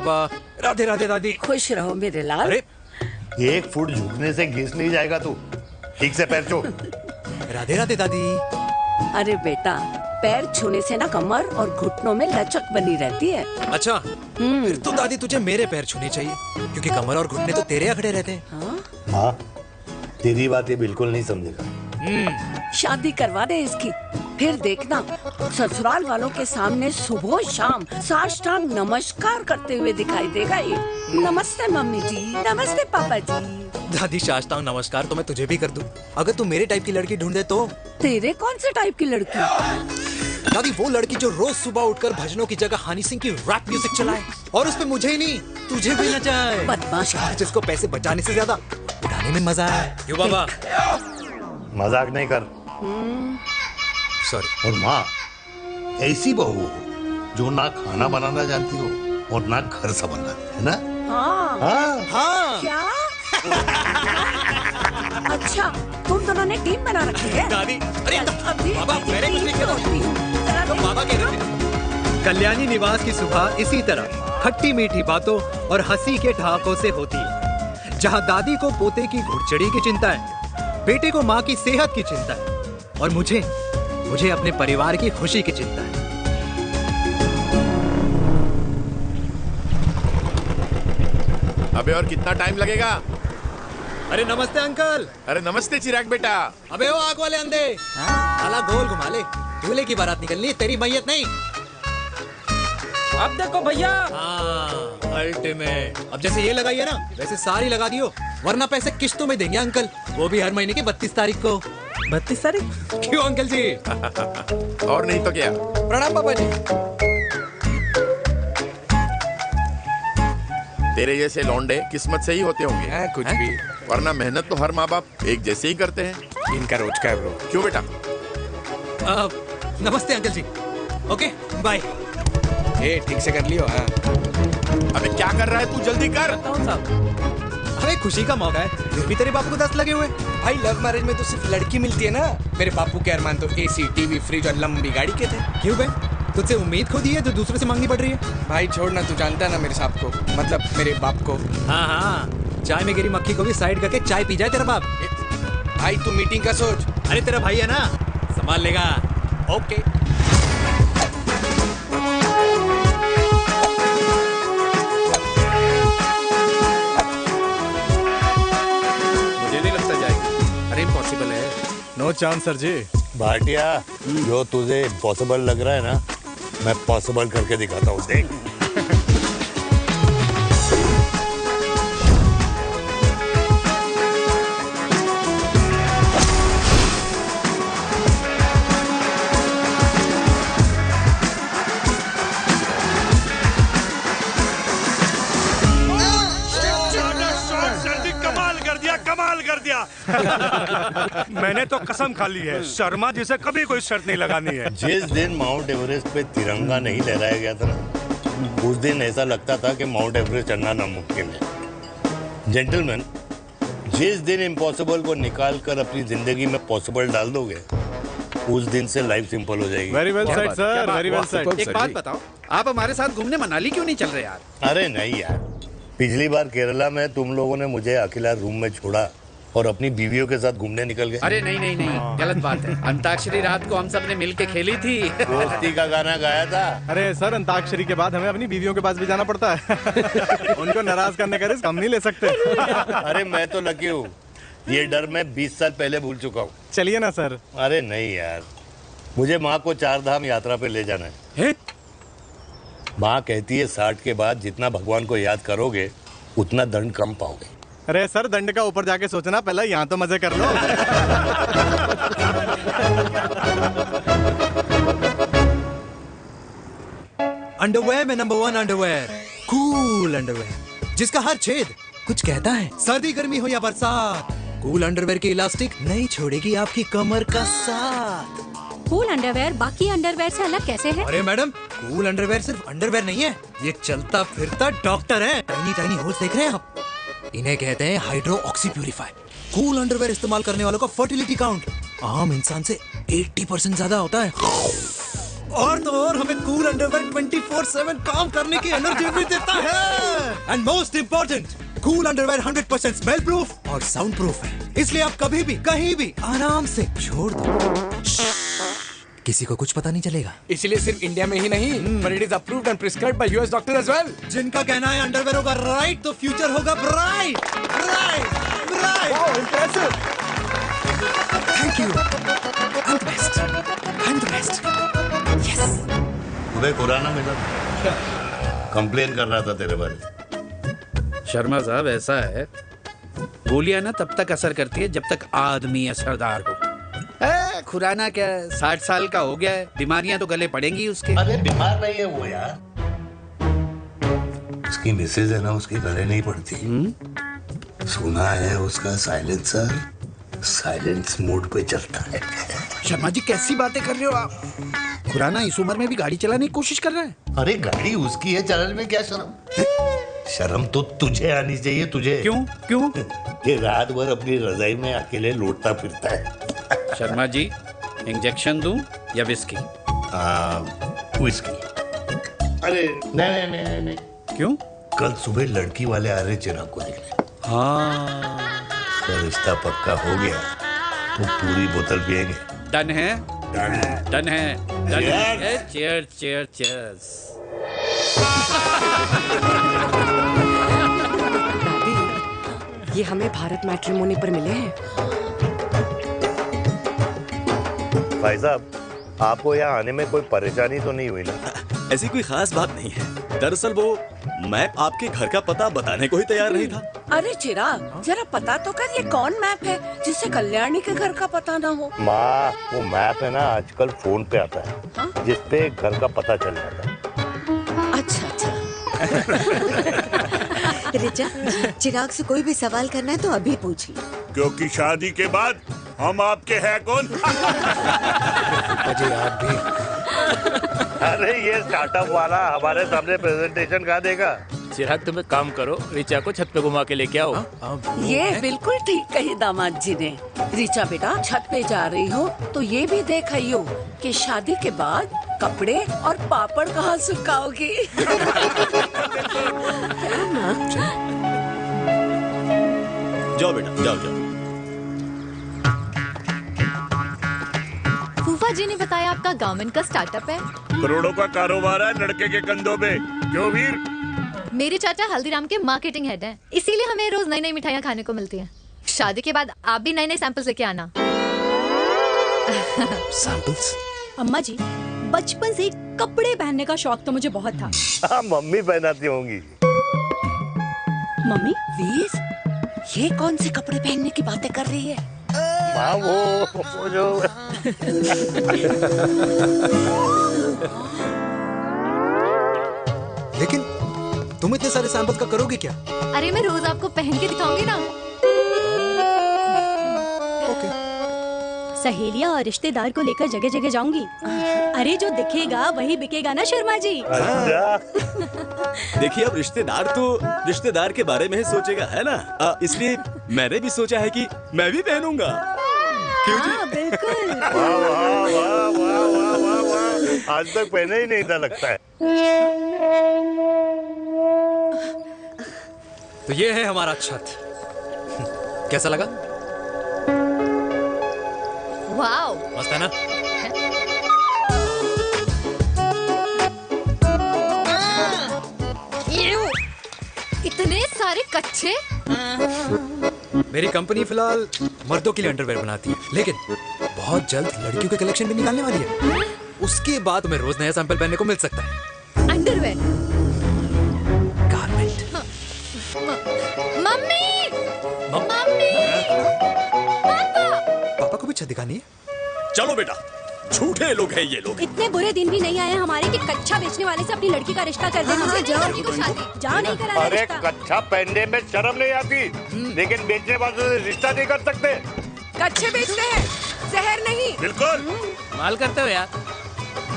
बाबा। राधे राधे दादी। खुश रहो मेरे लाल। अरे 1 फुट झुकने से घिस नहीं जाएगा तू, ठीक से पैर छू। राधे राधे दादी। अरे बेटा, पैर छूने से ना कमर और घुटनों में लचक बनी रहती है। अच्छा, फिर तो दादी तुझे मेरे पैर छूने चाहिए, क्योंकि कमर और घुटने तो तेरे अकड़े रहते हैं। हाँ? हाँ, तेरी बात ये बिल्कुल नहीं समझेगा। शादी करवा दे इसकी, फिर देखना ससुराल वालों के सामने सुबह शाम साष्टांग नमस्कार करते हुए दिखाई देगा ये। नमस्ते मम्मी जी, नमस्ते पापा जी। दादी साष्टांग नमस्कार तो मैं तुझे भी कर दूं, अगर तू मेरे टाइप की लड़की ढूंढे तो। तेरे कौन से टाइप की लड़की? दादी वो लड़की जो रोज सुबह उठकर भजनों की जगह हनी सिंह की रैप म्यूजिक चलाए, और उसपे मुझे ही नहीं तुझे भी नचाए। बदमाश है। जिसको पैसे बचाने से ज्यादा उड़ाने में मजा है। क्यों बाबा? मजाक नहीं कर। सॉरी। और माँ ऐसी बहू हो जो ना खाना बनाना जानती हो और ना घर संभालना, है ना? हाँ। हाँ हाँ क्या? अच्छा, तुम दोनों ने टीम बना रखी है। दादी। अरे अभी बाबा, मैंने कुछ नहीं किया। तो बाबा कह रहे थे। कल्याणी निवास की सुबह इसी तरह खट्टी मीठी बातों और हंसी के ठहाकों से होती है, जहां दादी को पोते की घुड़चड़ी की चिंता है, बेटे को माँ की सेहत की चिंता है, और मुझे अपने परिवार की खुशी की चिंता है। अबे और कितना टाइम लगेगा? अरे नमस्ते अंकल। अरे नमस्ते चिराग बेटा। अबे वो आग वाले अंधे, साला गोल घुमा ले, दूल्हे की बारात निकलनी है, तेरी मैयत नहीं। अब देखो भैया। अल्टीमेट। अब जैसे ये लगाई है ना, वैसे सारी लगा दियो, वरना पैसे किश्तों में देंगे अंकल, वो भी हर महीने की 32 तारीख को। 32 तारीख? क्यों अंकल जी? और नहीं तो क्या। प्रणाम पापा जी। तेरे जैसे लौंडे किस्मत से ही होते होंगे। कुछ भी, वरना मेहनत तो हर माँ बाप एक जैसे ही करते हैं। इनका रोज का है ब्रो। क्यों बेटा? नमस्ते अंकल जी। Okay bye. ए ठीक से कर लियो। हाँ अबे क्या कर रहा है तू, जल्दी कर। अरे खुशी का मौका है, फिर भी तेरे बाप को 10 लगे हुए। भाई लव मैरिज में तो सिर्फ लड़की मिलती है ना। मेरे बापू के अरमान तो एसी, टीवी, फ्रिज और लंबी गाड़ी के थे। क्यों बे? तुझसे उम्मीद खो दी है जो दूसरे से मांगनी पड़ रही है? भाई छोड़ना, तू जानता है ना मेरे साहब को, मतलब मेरे बाप को। हाँ हाँ, चाय में गिरी मक्खी को भी साइड करके चाय पी जाए तेरा बाप। भाई तू मीटिंग का सोच। अरे तेरा भाई है ना, संभाल लेगा। ओके। मुझे नहीं लगता जाएगी। अरे इम्पॉसिबल है। नो चांस सर जी। भाटिया, जो तुझे इम्पॉसिबल लग रहा है ना, मैं पॉसिबल करके दिखाता हूँ, देख। कमाल कर दिया। मैंने तो कसम खा ली है, शर्मा जी से कभी कोई शर्त नहीं लगानी है। जिस दिन माउंट एवरेस्ट पे तिरंगा नहीं लहराया गया था ना, उस दिन ऐसा लगता था कि माउंट एवरेस्ट चढ़ना नामुमकिन है। जेंटलमैन, जिस दिन इम्पॉसिबल को निकाल कर अपनी जिंदगी में पॉसिबल डाल दोगे, उस दिन से लाइफ सिंपल हो जाएगी। Very well said sir, very well said. एक बात बताओ, आप हमारे साथ घूमने मनाली क्यों नहीं चल रहे यार? अरे नहीं यार, पिछली बार केरला में तुम लोगों ने मुझे अकेला रूम में छोड़ा और अपनी बीवियों के साथ घूमने निकल गए। अरे नहीं नहीं नहीं, गलत बात है। अंताक्षरी रात को हम सब ने मिलके खेली थी। दोस्ती का गाना गाया था। अरे सर, अंताक्षरी के बाद हमें अपनी बीवियों के पास भी जाना पड़ता है। उनको नाराज करने का रिस्क हम नहीं ले सकते। अरे मैं तो लकी हूँ, ये डर मैं 20 साल पहले भूल चुका हूँ। चलिए ना सर। अरे नहीं यार, मुझे माँ को 4 धाम यात्रा पे ले जाना है। माँ कहती है 60 के बाद जितना भगवान को याद करोगे उतना दंड कम पाओगे। अरे सर, दंड का ऊपर जाके सोचना, पहले यहाँ तो मजे कर लो। अंडरवेयर में नंबर 1 अंडरवेयर, कूल अंडरवेयर, जिसका हर छेद कुछ कहता है। सर्दी गर्मी हो या बरसात, कूल अंडरवेयर की इलास्टिक नहीं छोड़ेगी आपकी कमर का साथ। कूल अंडरवेयर बाकी अंडरवेयर से अलग कैसे है? अरे मैडम, कूल अंडरवेयर सिर्फ अंडरवेयर नहीं है, ये चलता फिरता डॉक्टर है। टाइनी टाइनी होल्स देख रहे हैं आप? इन्हें कहते हैं hydro oxy purifier. Cool underwear इस्तेमाल करने वालों का फर्टिलिटी काउंट आम इंसान से 80% ज्यादा होता है। और तो और हमें कूल अंडरवेयर 24/7 काम करने की एनर्जी भी देता है। And most important, cool underwear 100% smell proof और साउंड प्रूफ है, इसलिए आप कभी भी कहीं भी आराम से छोड़ दो, किसी को कुछ पता नहीं चलेगा। इसलिए सिर्फ इंडिया में ही नहीं, but it is approved and prescribed by US doctor as well. जिनका कहना है अंडरवेयर होगा राइट तो फ्यूचर होगा bright, bright, bright. Oh, impressive. Thank you. I'm the best. I'm the best. Yes. उदय खुराना मिला, कंप्लेन कर रहा था तेरे बारे में। शर्मा साहब, ऐसा है, गोलियां ना तब तक असर करती है जब तक आदमी असरदार हो। खुराना क्या 60 साल का हो गया है, बीमारियां तो गले पड़ेंगी उसके। अरे बीमार नहीं है वो यार, उसकी मिसेज है ना, उसके गले नहीं पड़ती। सुना है उसका साइलेंसर साइलेंस मोड पे चलता है। शर्मा जी, कैसी बातें कर रहे हो आप? खुराना इस उम्र में भी गाड़ी चलाने की कोशिश कर रहा है। अरे गाड़ी उसकी है, चलाने में क्या शर्म? शर्म तो तुझे आनी चाहिए, तुझे। क्यों? ये रात भर अपनी रजाई में अकेले लौटता फिरता है। शर्मा जी, इंजेक्शन दूं या विस्की? विस्की। अरे नहीं। क्यों? कल सुबह लड़की वाले आ रहे चिराग को देखने। हाँ, तो रिश्ता पक्का हो गया तो पूरी बोतल पिएंगे। डन है। डन है। चीयर्स। ये हमें भारत मैट्रिमोनी पर मिले हैं। भाई साहब, आपको यहाँ आने में कोई परेशानी तो नहीं हुई ना? ऐसी कोई खास बात नहीं है। दरअसल वो मैप आपके घर का पता बताने को ही तैयार नहीं था। अरे चिराग, जरा पता तो कर, ये कौन मैप है जिससे कल्याणी के घर का पता ना हो? माँ, वो मैप है ना, आजकल फोन पे आता है, जिसपे घर का पता चल जाता है। अच्छा। रिचा, चिराग से कोई भी सवाल करना है तो अभी पूछिए, क्योंकि शादी के बाद हम आपके हैं कौन? अजय आप भी। अरे ये स्टार्टअप वाला हमारे सामने प्रेजेंटेशन कहाँ देगा? चिराग, तुम एक काम करो, रिचा को छत पे घुमा के लेके आओ। ये बिल्कुल ठीक कही दामाद जी ने। रिचा बेटा, छत पे जा रही हो तो ये भी देख आइयो कि शादी के बाद कपड़े और पापड़ कहाँ सुखाओगी। जाओ बेटा, जाओ। फूफा जी ने बताया आपका गारमेंट का स्टार्टअप है। करोड़ों का कारोबार है लड़के के कंधों पे। क्यों वीर? मेरे चाचा हल्दीराम के मार्केटिंग हेड हैं, इसीलिए हमें रोज नई नई मिठाइयाँ खाने को मिलती हैं। शादी के बाद आप भी नए नए सैंपल्स लेके आना। सैंपल्स? अम्मा जी, बचपन से कपड़े पहनने का शौक तो मुझे बहुत था। हाँ, मम्मी पहनाती होंगी। मम्मी? वीर, ये कौन से कपड़े पहनने की बातें कर रही है? माँ, वो जो लेकिन तुम इतने सारे सैंपल्स का करोगे क्या? अरे मैं रोज आपको पहन के दिखाऊंगी ना। सहेलियां और रिश्तेदार को लेकर जगह जगह जाऊंगी। अरे जो दिखेगा वही बिकेगा ना शर्मा जी। देखिए, अब रिश्तेदार तो रिश्तेदार के बारे में ही सोचेगा, है ना? इसलिए मैंने भी सोचा है कि मैं भी पहनूंगा। क्यों जी? हाँ, बिल्कुल। वाह, आज तक पहने ही नहीं था लगता है। तो ये है हमारा छत। कैसा लगा? वाओ, मस्त है ना? इतने सारे कच्चे। मेरी कंपनी फिलहाल मर्दों के लिए अंडरवेयर बनाती है, लेकिन बहुत जल्द लड़कियों के कलेक्शन भी निकालने वाली है। उसके बाद तुम्हें रोज नया सैंपल पहनने को मिल सकता है। अंडरवेयर? गारमेंट। मम्मी! पापा को भी छत दिखानी है। चलो बेटा, झूठे लोग हैं ये लोग। इतने बुरे दिन भी नहीं आए हमारे कि कच्चा बेचने वाले से अपनी लड़की का रिश्ता कर देना। जाओ नहीं करा अरे रिश्ता। कच्चा पहनने में शर्म नहीं आती, लेकिन बेचने वालों से रिश्ता नहीं कर सकते। कच्चे बेचते हैं, जहर नहीं। बिल्कुल माल करते हो यार।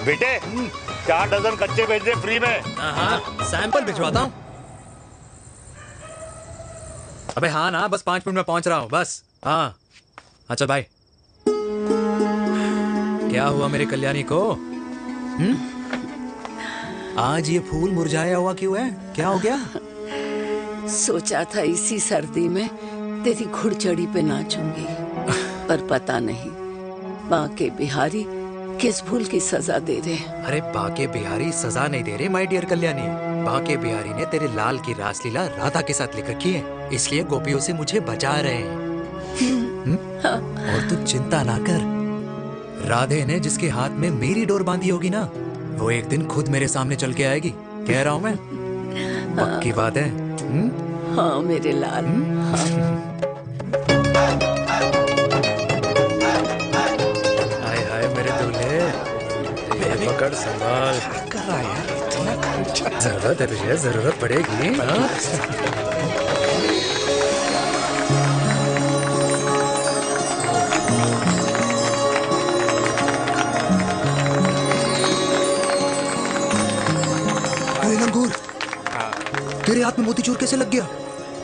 बेटे, 4 डजन कच्चे बेच दे फ्री में। सैंपल भिजवाता हूँ। अबे हाँ ना, बस 5 मिनट में पहुंच रहा हूँ बस। हाँ, अच्छा भाई। क्या हुआ मेरे कल्याणी को? आज ये फूल मुरझाया हुआ क्यों है? क्या हो गया? सोचा था इसी सर्दी में तेरी घुड़चड़ी पे नाचूंगी, पर पता नहीं बांके बिहारी किस भूल की सजा दे रहे हैं। अरे बांके बिहारी सजा नहीं दे रहे माय डियर कल्याणी। बांके बिहारी ने तेरे लाल की रासलीला राधा के साथ लिख रखी है, इसलिए गोपियों से मुझे बचा रहे हैं। और तू चिंता ना कर, राधे ने जिसके हाथ में मेरी डोर बांधी होगी ना, वो एक दिन खुद मेरे सामने चल के आएगी। कह रहा हूँ मैं, पक्की बात है। हाँ मेरे लाल। हाय हाय मेरे दूल्हे, पकड़ संभाल। कर रहा है यार, इतना खर्चा। जरूरत है तुझे, जरूरत पड़ेगी। हाँ? लंगूर, तेरे हाथ में मोतीचूर कैसे लग गया?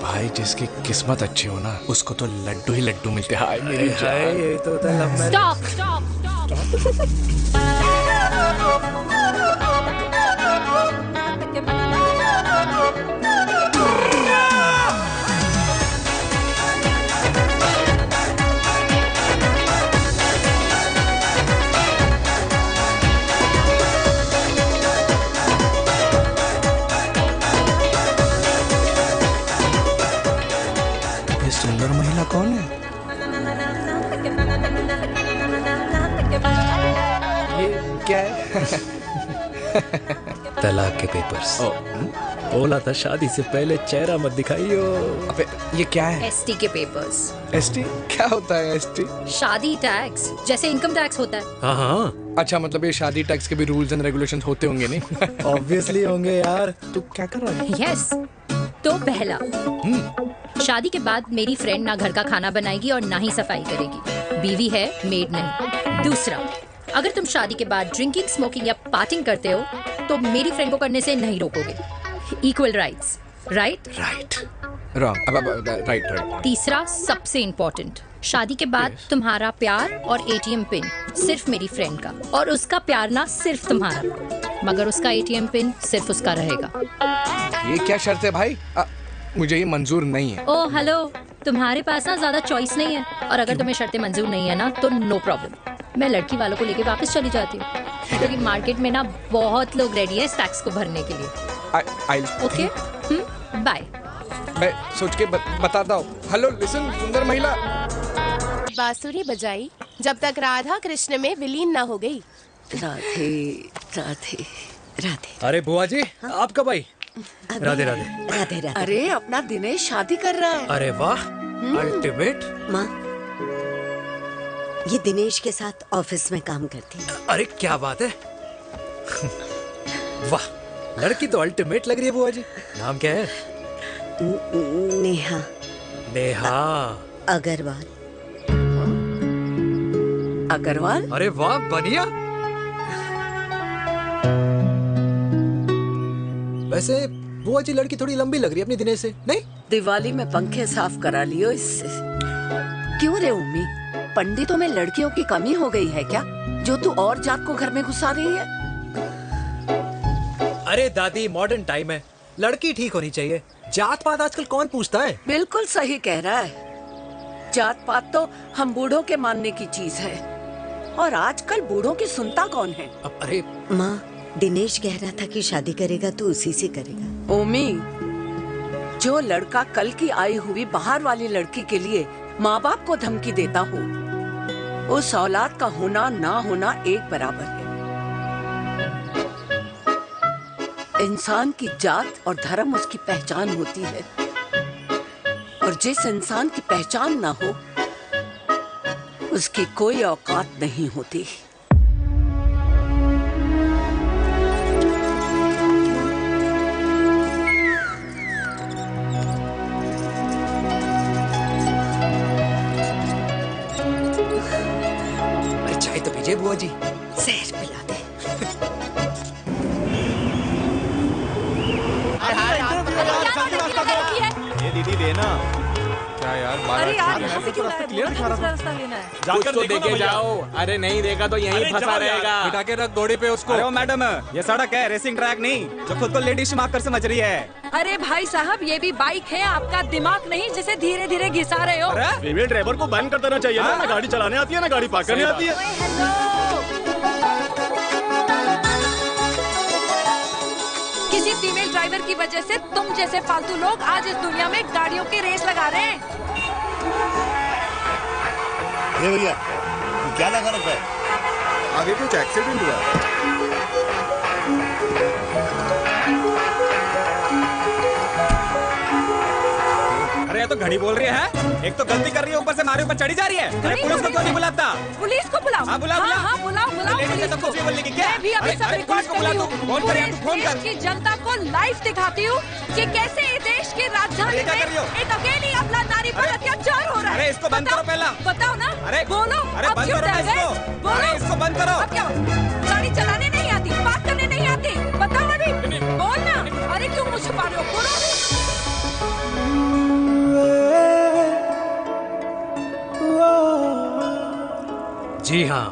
भाई जिसकी किस्मत अच्छी हो ना, उसको तो लड्डू ही लड्डू मिलते हैं। हाय मेरी जान। ये तो स्टॉप स्टॉप ये सुंदर महिला कौन है? ये क्या है? तलाक के पेपर्स। बोला था शादी से पहले चेहरा मत दिखाइयो। अबे ये क्या है? एसटी के पेपर्स। एसटी क्या होता है? एसटी शादी टैक्स, जैसे इनकम टैक्स होता है। हाँ हाँ, अच्छा, मतलब ये शादी टैक्स के भी रूल्स एंड रेगुलेशन होते होंगे नहीं? ऑब्वियसली होंगे यार। तू क्या कर रहा है? यस। तो पहला, शादी के बाद मेरी फ्रेंड ना घर का खाना बनाएगी और ना ही सफाई करेगी, बीवी है, मेड नहीं। दूसरा, अगर तुम शादी के बाद ड्रिंकिंग, स्मोकिंग या पार्टिंग करते हो तो मेरी फ्रेंड को करने से नहीं रोकोगे। Equal rights, right? Right. Wrong. Right right. तीसरा, सबसे इम्पोर्टेंट, शादी के बाद तुम्हारा प्यार और एटीएम पिन सिर्फ मेरी फ्रेंड का, और उसका प्यार ना सिर्फ तुम्हारा, मगर उसका एटीएम पिन सिर्फ उसका रहेगा। ये क्या शर्त है भाई? मुझे ये मंजूर नहीं है। ओ हेलो, तुम्हारे पास ना ज्यादा चॉइस नहीं है, और अगर तुम्हें शर्तें मंजूर नहीं है ना तो नो प्रॉब्लम, मैं लड़की वालों को लेके वापस चली जाती हूँ, क्योंकि मार्केट में ना बहुत लोग रेडी है इस टैक्स को भरने के लिए। Okay, bye. मैं सोच के बताता हूँ। हेलो लिसन, सुंदर महिला। बांसुरी बजाई जब तक राधा कृष्ण में विलीन न हो गई। राधे राधे राधे। अरे बुआ जी, आप कब आई? राधे राधे। राधे राधे। अरे अपना दिनेश शादी कर रहा है। अरे वाह, अल्टीमेट। माँ, ये दिनेश के साथ ऑफिस में काम करती है। अरे क्या बात है। वाह, लड़की तो अल्टीमेट लग रही है बुआ जी। नाम क्या है? नेहा। नेहा अग्रवाल। अग्रवाल? अरे वाह, बढ़िया। वैसे बुआ जी लड़की थोड़ी लंबी लग रही है अपनी दिनेश से, नहीं? दिवाली में पंखे साफ करा लियो इससे। क्यों रे उम्मी, पंडितों में लड़कियों की कमी हो गई है क्या, जो तू और जात को घर में घुसा रही है? अरे दादी, मॉडर्न टाइम है, लड़की ठीक होनी चाहिए। जात पात आजकल कौन पूछता है? बिल्कुल सही कह रहा है। जात पात तो हम बूढ़ों के मानने की चीज है, और आजकल बूढ़ों की सुनता कौन है? अरे माँ, दिनेश कह रहा था कि शादी करेगा तो उसी से करेगा। ओमी, जो लड़का कल की आई हुई बाहर वाली लड़की के लिए माँ बाप को धमकी देता हो, उस औलाद का होना ना होना एक बराबर है। इंसान की जात और धर्म उसकी पहचान होती है, और जिस इंसान की पहचान ना हो उसकी कोई औकात नहीं होती। चाय तो पीजिए बुआ जी। जहर पिला दे। ये दीदी देना। क्या यार अरे यार यहाँ से क्यों आया? बोला था दूसरा रास्ता लेना है। कुछ तो देखे जाओ। अरे नहीं देखा तो यहीं फंसा रहेगा। बिठा के रख घोड़ी पे उसको। अरे मैडम, ये सड़क है, रेसिंग ट्रैक नहीं जो खुद को लेडी शिमाकर समझ रही है। अरे भाई साहब, ये भी बाइक है, आपका दिमाग नहीं जिसे धीरे धीरे घिसा रहे हो। फीमेल ड्राइवर को बैन कर देना चाहिए ना। ना गाड़ी चलाने आती है ना गाड़ी पार्क करने आती है। किसी फीमेल ड्राइवर की वजह से तुम जैसे फालतू लोग आज इस दुनिया में गाड़ियों की रेस लगा रहे हैं। ये भैया ये क्या लगा रखा है? आगे कुछ एक्सीडेंट हुआ। अरे ये तो घड़ी बोल रही है। एक तो गलती कर रही है, ऊपर से हमारे ऊपर चढ़ी जा रही है। अरे पुलिस को क्यों नहीं बुलाता? पुलिस को बुलाओ। हाँ बुलाओ बुलाओ। हाँ बुलाओ बुलाओ। लेडीज है तो कुछ भी बोलने की क्या? मैं भी अभी सब रिकॉर्ड कर रही हूँ। फोन कर यार, तू फोन कर। देश की जनता को लाइव दिखाती हूँ कि कैसे इस देश की राजधानी क्या कर रही हो? में एक अकेली अबला नारी पर अत्याचार हो रहा है। अरे इसको बंद करो पहला। बताओ ना। अरे बोलो। अरे अब बंद क्यों करो डर ना गए? इसको। बोलो। अरे इसको बंद करो। अब क्या गाड़ी चलाने नहीं आती, बात करने नहीं आती? बताओ अभी। बोल ना। अरे क्यों मुझे छुपा रहे हो? बोलो। जी हाँ,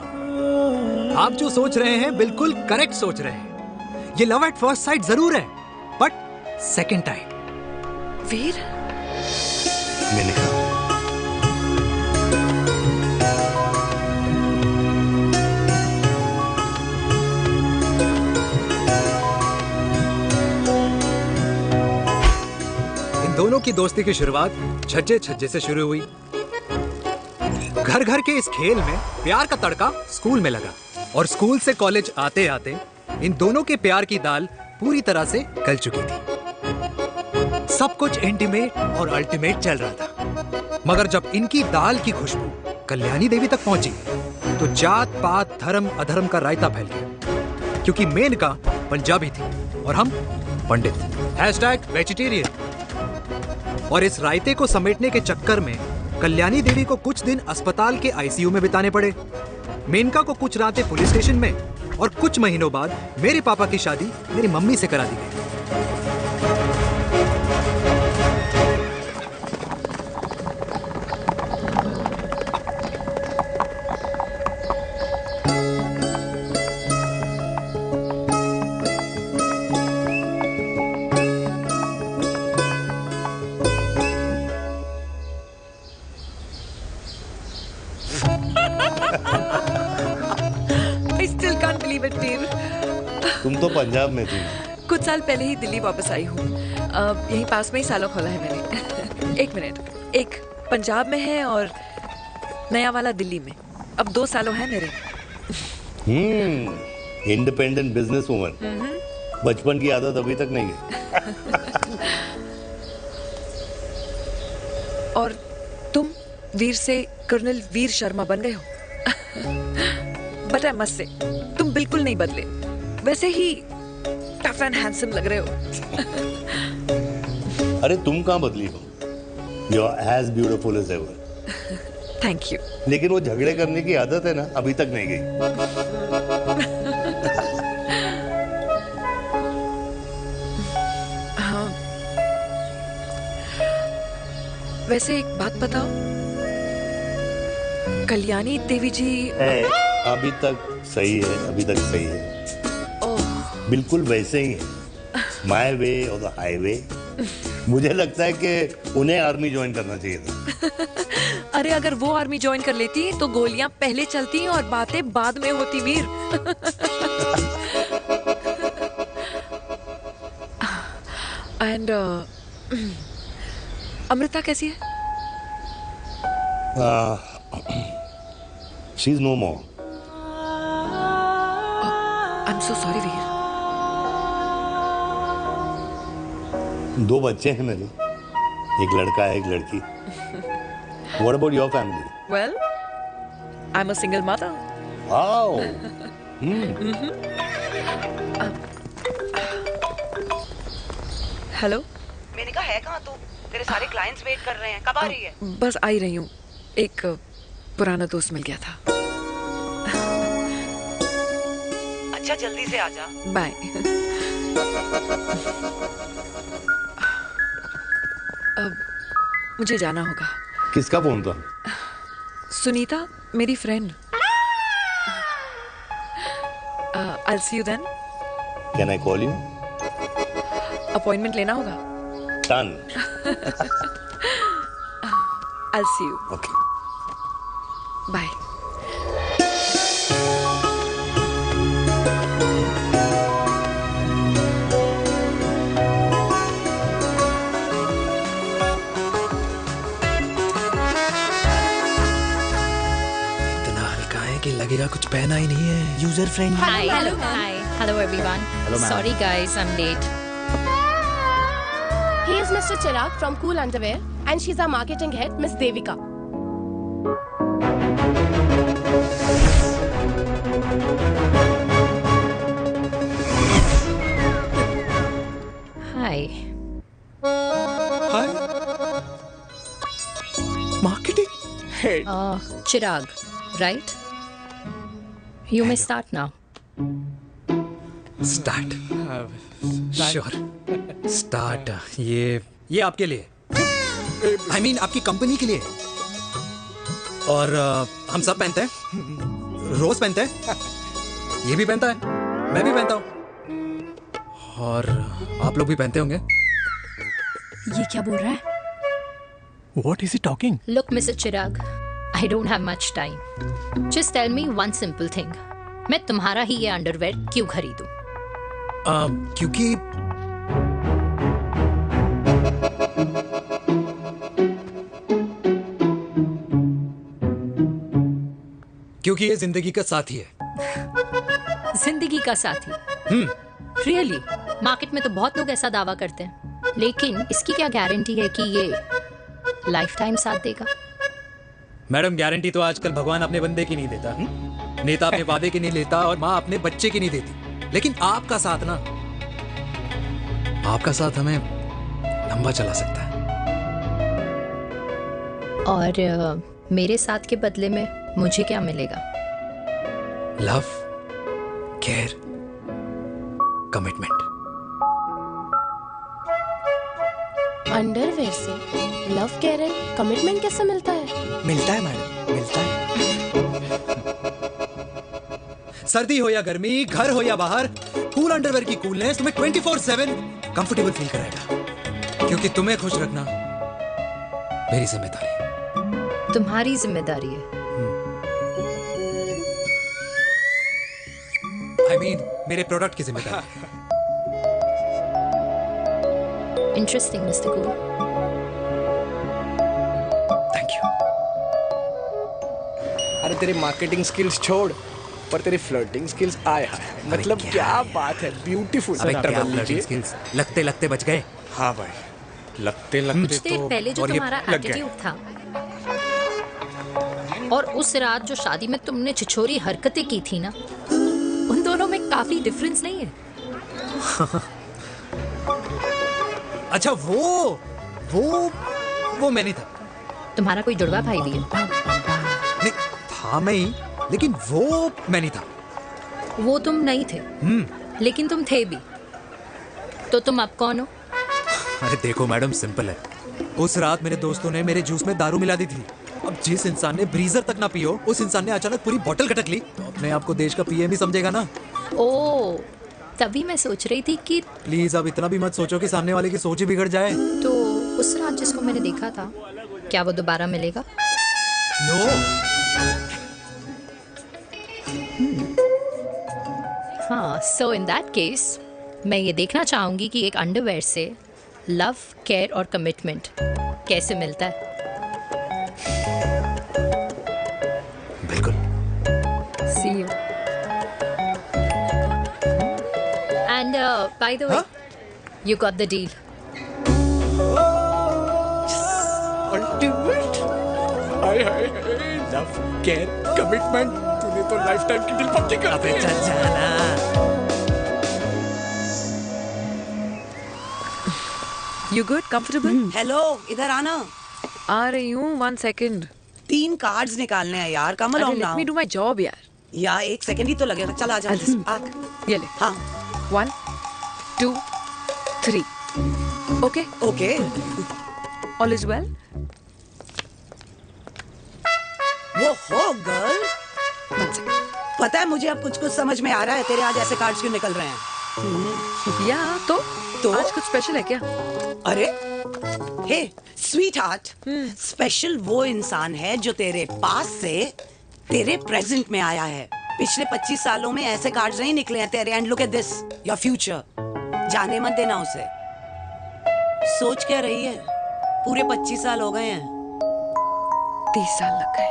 आप जो सोच रहे हैं बिल्कुल करेक्ट सोच रहे हैं। ये लव एट फर्स्ट साइट जरूर है, बट सेकंड टाइम। वीर, मैंने कहा इन दोनों की दोस्ती की शुरुआत छज्जे छज्जे से शुरू हुई। घर घर के इस खेल में प्यार का तड़का स्कूल में लगा और स्कूल से कॉलेज आते आते इन दोनों के प्यार की दाल पूरी तरह से गल चुकी थी। सब कुछ इंटीमेट और अल्टीमेट चल रहा था, मगर जब इनकी दाल की खुशबू कल्याणी देवी तक पहुंची तो जात पात धर्म अधर्म का रायता फैल गया, क्योंकि मेनका पंजाबी थी और हम पंडित। #वेजिटेरियन। और इस रायते को समेटने के चक्कर में कल्याणी देवी को कुछ दिन अस्पताल के आईसीयू में बिताने पड़े। मेनका को कुछ रातें पुलिस स्टेशन में और कुछ महीनों बाद मेरे पापा की शादी मेरी मम्मी से करा दी गई। I still can't believe it, वीर। तुम तो पंजाब में थी। कुछ साल पहले ही दिल्ली वापस आई हूँ। यहीं पास में ही सालों खोला है मैंने। एक मिनट, एक पंजाब में है और नया वाला दिल्ली में। अब 2 सालों है मेरे। Independent business woman. बचपन की आदत अभी तक नहीं है। और तुम वीर से कर्नल वीर शर्मा बन गए हो। बट आई मस्ट से, तुम बिल्कुल नहीं बदले, वैसे ही टफ एंड हैंडसम लग रहे हो। अरे तुम कहाँ बदली हो? You are as beautiful as ever. Thank you. लेकिन वो झगड़े करने की आदत है ना, अभी तक नहीं गई। हाँ। वैसे एक बात बताओ, कल्याणी देवी जी अभी तक सही है, अभी तक सही है। बिल्कुल वैसे ही है। माय वे और द हाईवे। मुझे लगता है कि उन्हें आर्मी ज्वाइन करना चाहिए था। अरे अगर वो आर्मी ज्वाइन कर लेती तो गोलियां पहले चलती और बातें बाद में होती, वीर। एंड अमृता कैसी है? She is no more. I am so sorry Veer. 2 बच्चे हैं मेरे, एक लड़का है, एक लड़की। What about your family? Well, I'm a single mother. Wow. Hello. मैंने कहा है कहाँ तू? तेरे सारे क्लाइंट्स वेट कर रहे हैं, कब आ रही है? बस आ ही रही हूँ। एक पुराना दोस्त मिल गया था। अच्छा जल्दी से आ जा। बाय। अब मुझे जाना होगा। किसका फोन था? सुनीता, मेरी friend. I'll see you then. Can I call you? Appointment लेना होगा। Done. I'll see you. Okay. Bye. इतना हल्का है कि लगेगा कुछ पहना ही नहीं है। User friendly. Hi. Hello everyone. Hello, ma'am. Sorry guys, I'm late. He is Mr. Chirag from Cool Underwear and she's our marketing head, Miss Devika. Hi. Hi. Marketing head. Chirag, right? You may start now. Start. Sure. Start. ये आपके लिए। I mean आपकी company के लिए। और हम सब पहनते हैं। रोज पहनते हैं। ये भी पहनता है। मैं भी पहनता हूँ। और आप लोग भी पहनते होंगे। ये क्या बोल रहा है? What is he talking? Look, Mr. Chirag, I don't have much time. Just tell me one simple thing. मैं तुम्हारा ही ये अंडरवेयर क्यों खरीदूं? क्योंकि ये जिंदगी का साथी है। जिंदगी का साथी? रियली? मार्केट में तो बहुत लोग ऐसा दावा करते हैं, लेकिन इसकी क्या गारंटी है कि ये लाइफ टाइम साथ देगा? मैडम, गारंटी तो आजकल भगवान अपने बंदे की नहीं देता, नेता अपने वादे की नहीं लेता और माँ अपने बच्चे की नहीं देती। लेकिन आपका साथ ना, आपका साथ हमें लंबा चला सकता है। और मेरे साथ के बदले में मुझे क्या मिलेगा? Love, care, commitment. अंडरवेयर से लव, केयर एंड कमिटमेंट कैसे मिलता है? मिलता है मैडम, मिलता है। सर्दी हो या गर्मी, घर हो या बाहर, कूल अंडरवेयर की कूलनेस तुम्हें 24/7 कंफर्टेबल फील कराएगा। क्योंकि तुम्हें खुश रखना मेरी जिम्मेदारी है। तुम्हारी जिम्मेदारी है? I mean, मेरे प्रोडक्ट की जिम्मेदारी है। Interesting mister cool. Thank you. अरे तेरी मार्केटिंग स्किल्स छोड़, पर तेरी फ्लर्टिंग स्किल्स आए हाय, मतलब क्या बात है, ब्यूटीफुल। स्किल्स लगते लगते बच गए। हाँ भाई, लगते लगते कुछ देर पहले जो तुम्हारा एटीट्यूड था और उस रात जो शादी में तुमने छिछोरी हरकतें की थी ना, उन दोनों में काफी डिफरेंस नहीं है? अच्छा, वो मैं नहीं था। तुम्हारा कोई जुड़वा भाई भी है? नहीं था मैं ही, लेकिन वो मैं नहीं था। वो तुम नहीं थे, लेकिन तुम थे भी। तो तुम अब कौन हो? अरे देखो मैडम, सिंपल है। उस रात मेरे दोस्तों ने मेरे जूस में दारू मिला दी थी। अब जिस इंसान ने ब्रीजर तक ना पियो, उस इंसान ने अचानक पूरी बोतल खटक ली, तो अपने आप को देश का पीएम ही समझेगा ना। ओ, तभी मैं सोच रही थी कि प्लीज अब इतना भी मत सोचो कि सामने वाले की सोच ही बिगड़ जाए। तो उस रात जिसको मैंने देखा था, क्या वो दोबारा मिलेगा? नो। हाँ, सो इन दैट केस मैं ये देखना चाहूंगी कि एक अंडरवेयर से लव, केयर और कमिटमेंट कैसे मिलता है। बिल्कुल। See you. And by the way, you got the deal. Ultimate. Hi hi, love, care, commitment, तूने तो लाइफ टाइम की डील पक्की कर दी है। You good? Comfortable? हेलो, इधर आना। आ रही हूँ, 1 second. 3 कार्ड्स निकालने हैं यार, कम अरे, along let now। me do my job यार। यार 1 सेकंड ही तो लगेगा, चल आ जा। ये ले। हाँ। 1, 2, 3. Okay? Okay. All is well? वो हो गर्ल। पता है मुझे अब कुछ समझ में आ रहा है तेरे आज ऐसे कार्ड्स क्यों निकल रहे हैं। या तो आज कुछ स्पेशल है क्या? अरे हे स्वीट हार्ट, स्पेशल वो इंसान है जो तेरे पास से तेरे प्रेजेंट में आया है। पिछले 25 सालों में ऐसे कार्ड्स नहीं निकले हैं तेरे। And look at this, your future. जाने मत देना उसे। सोच क्या रही है, पूरे 25 साल हो गए हैं। 30 साल लग गए।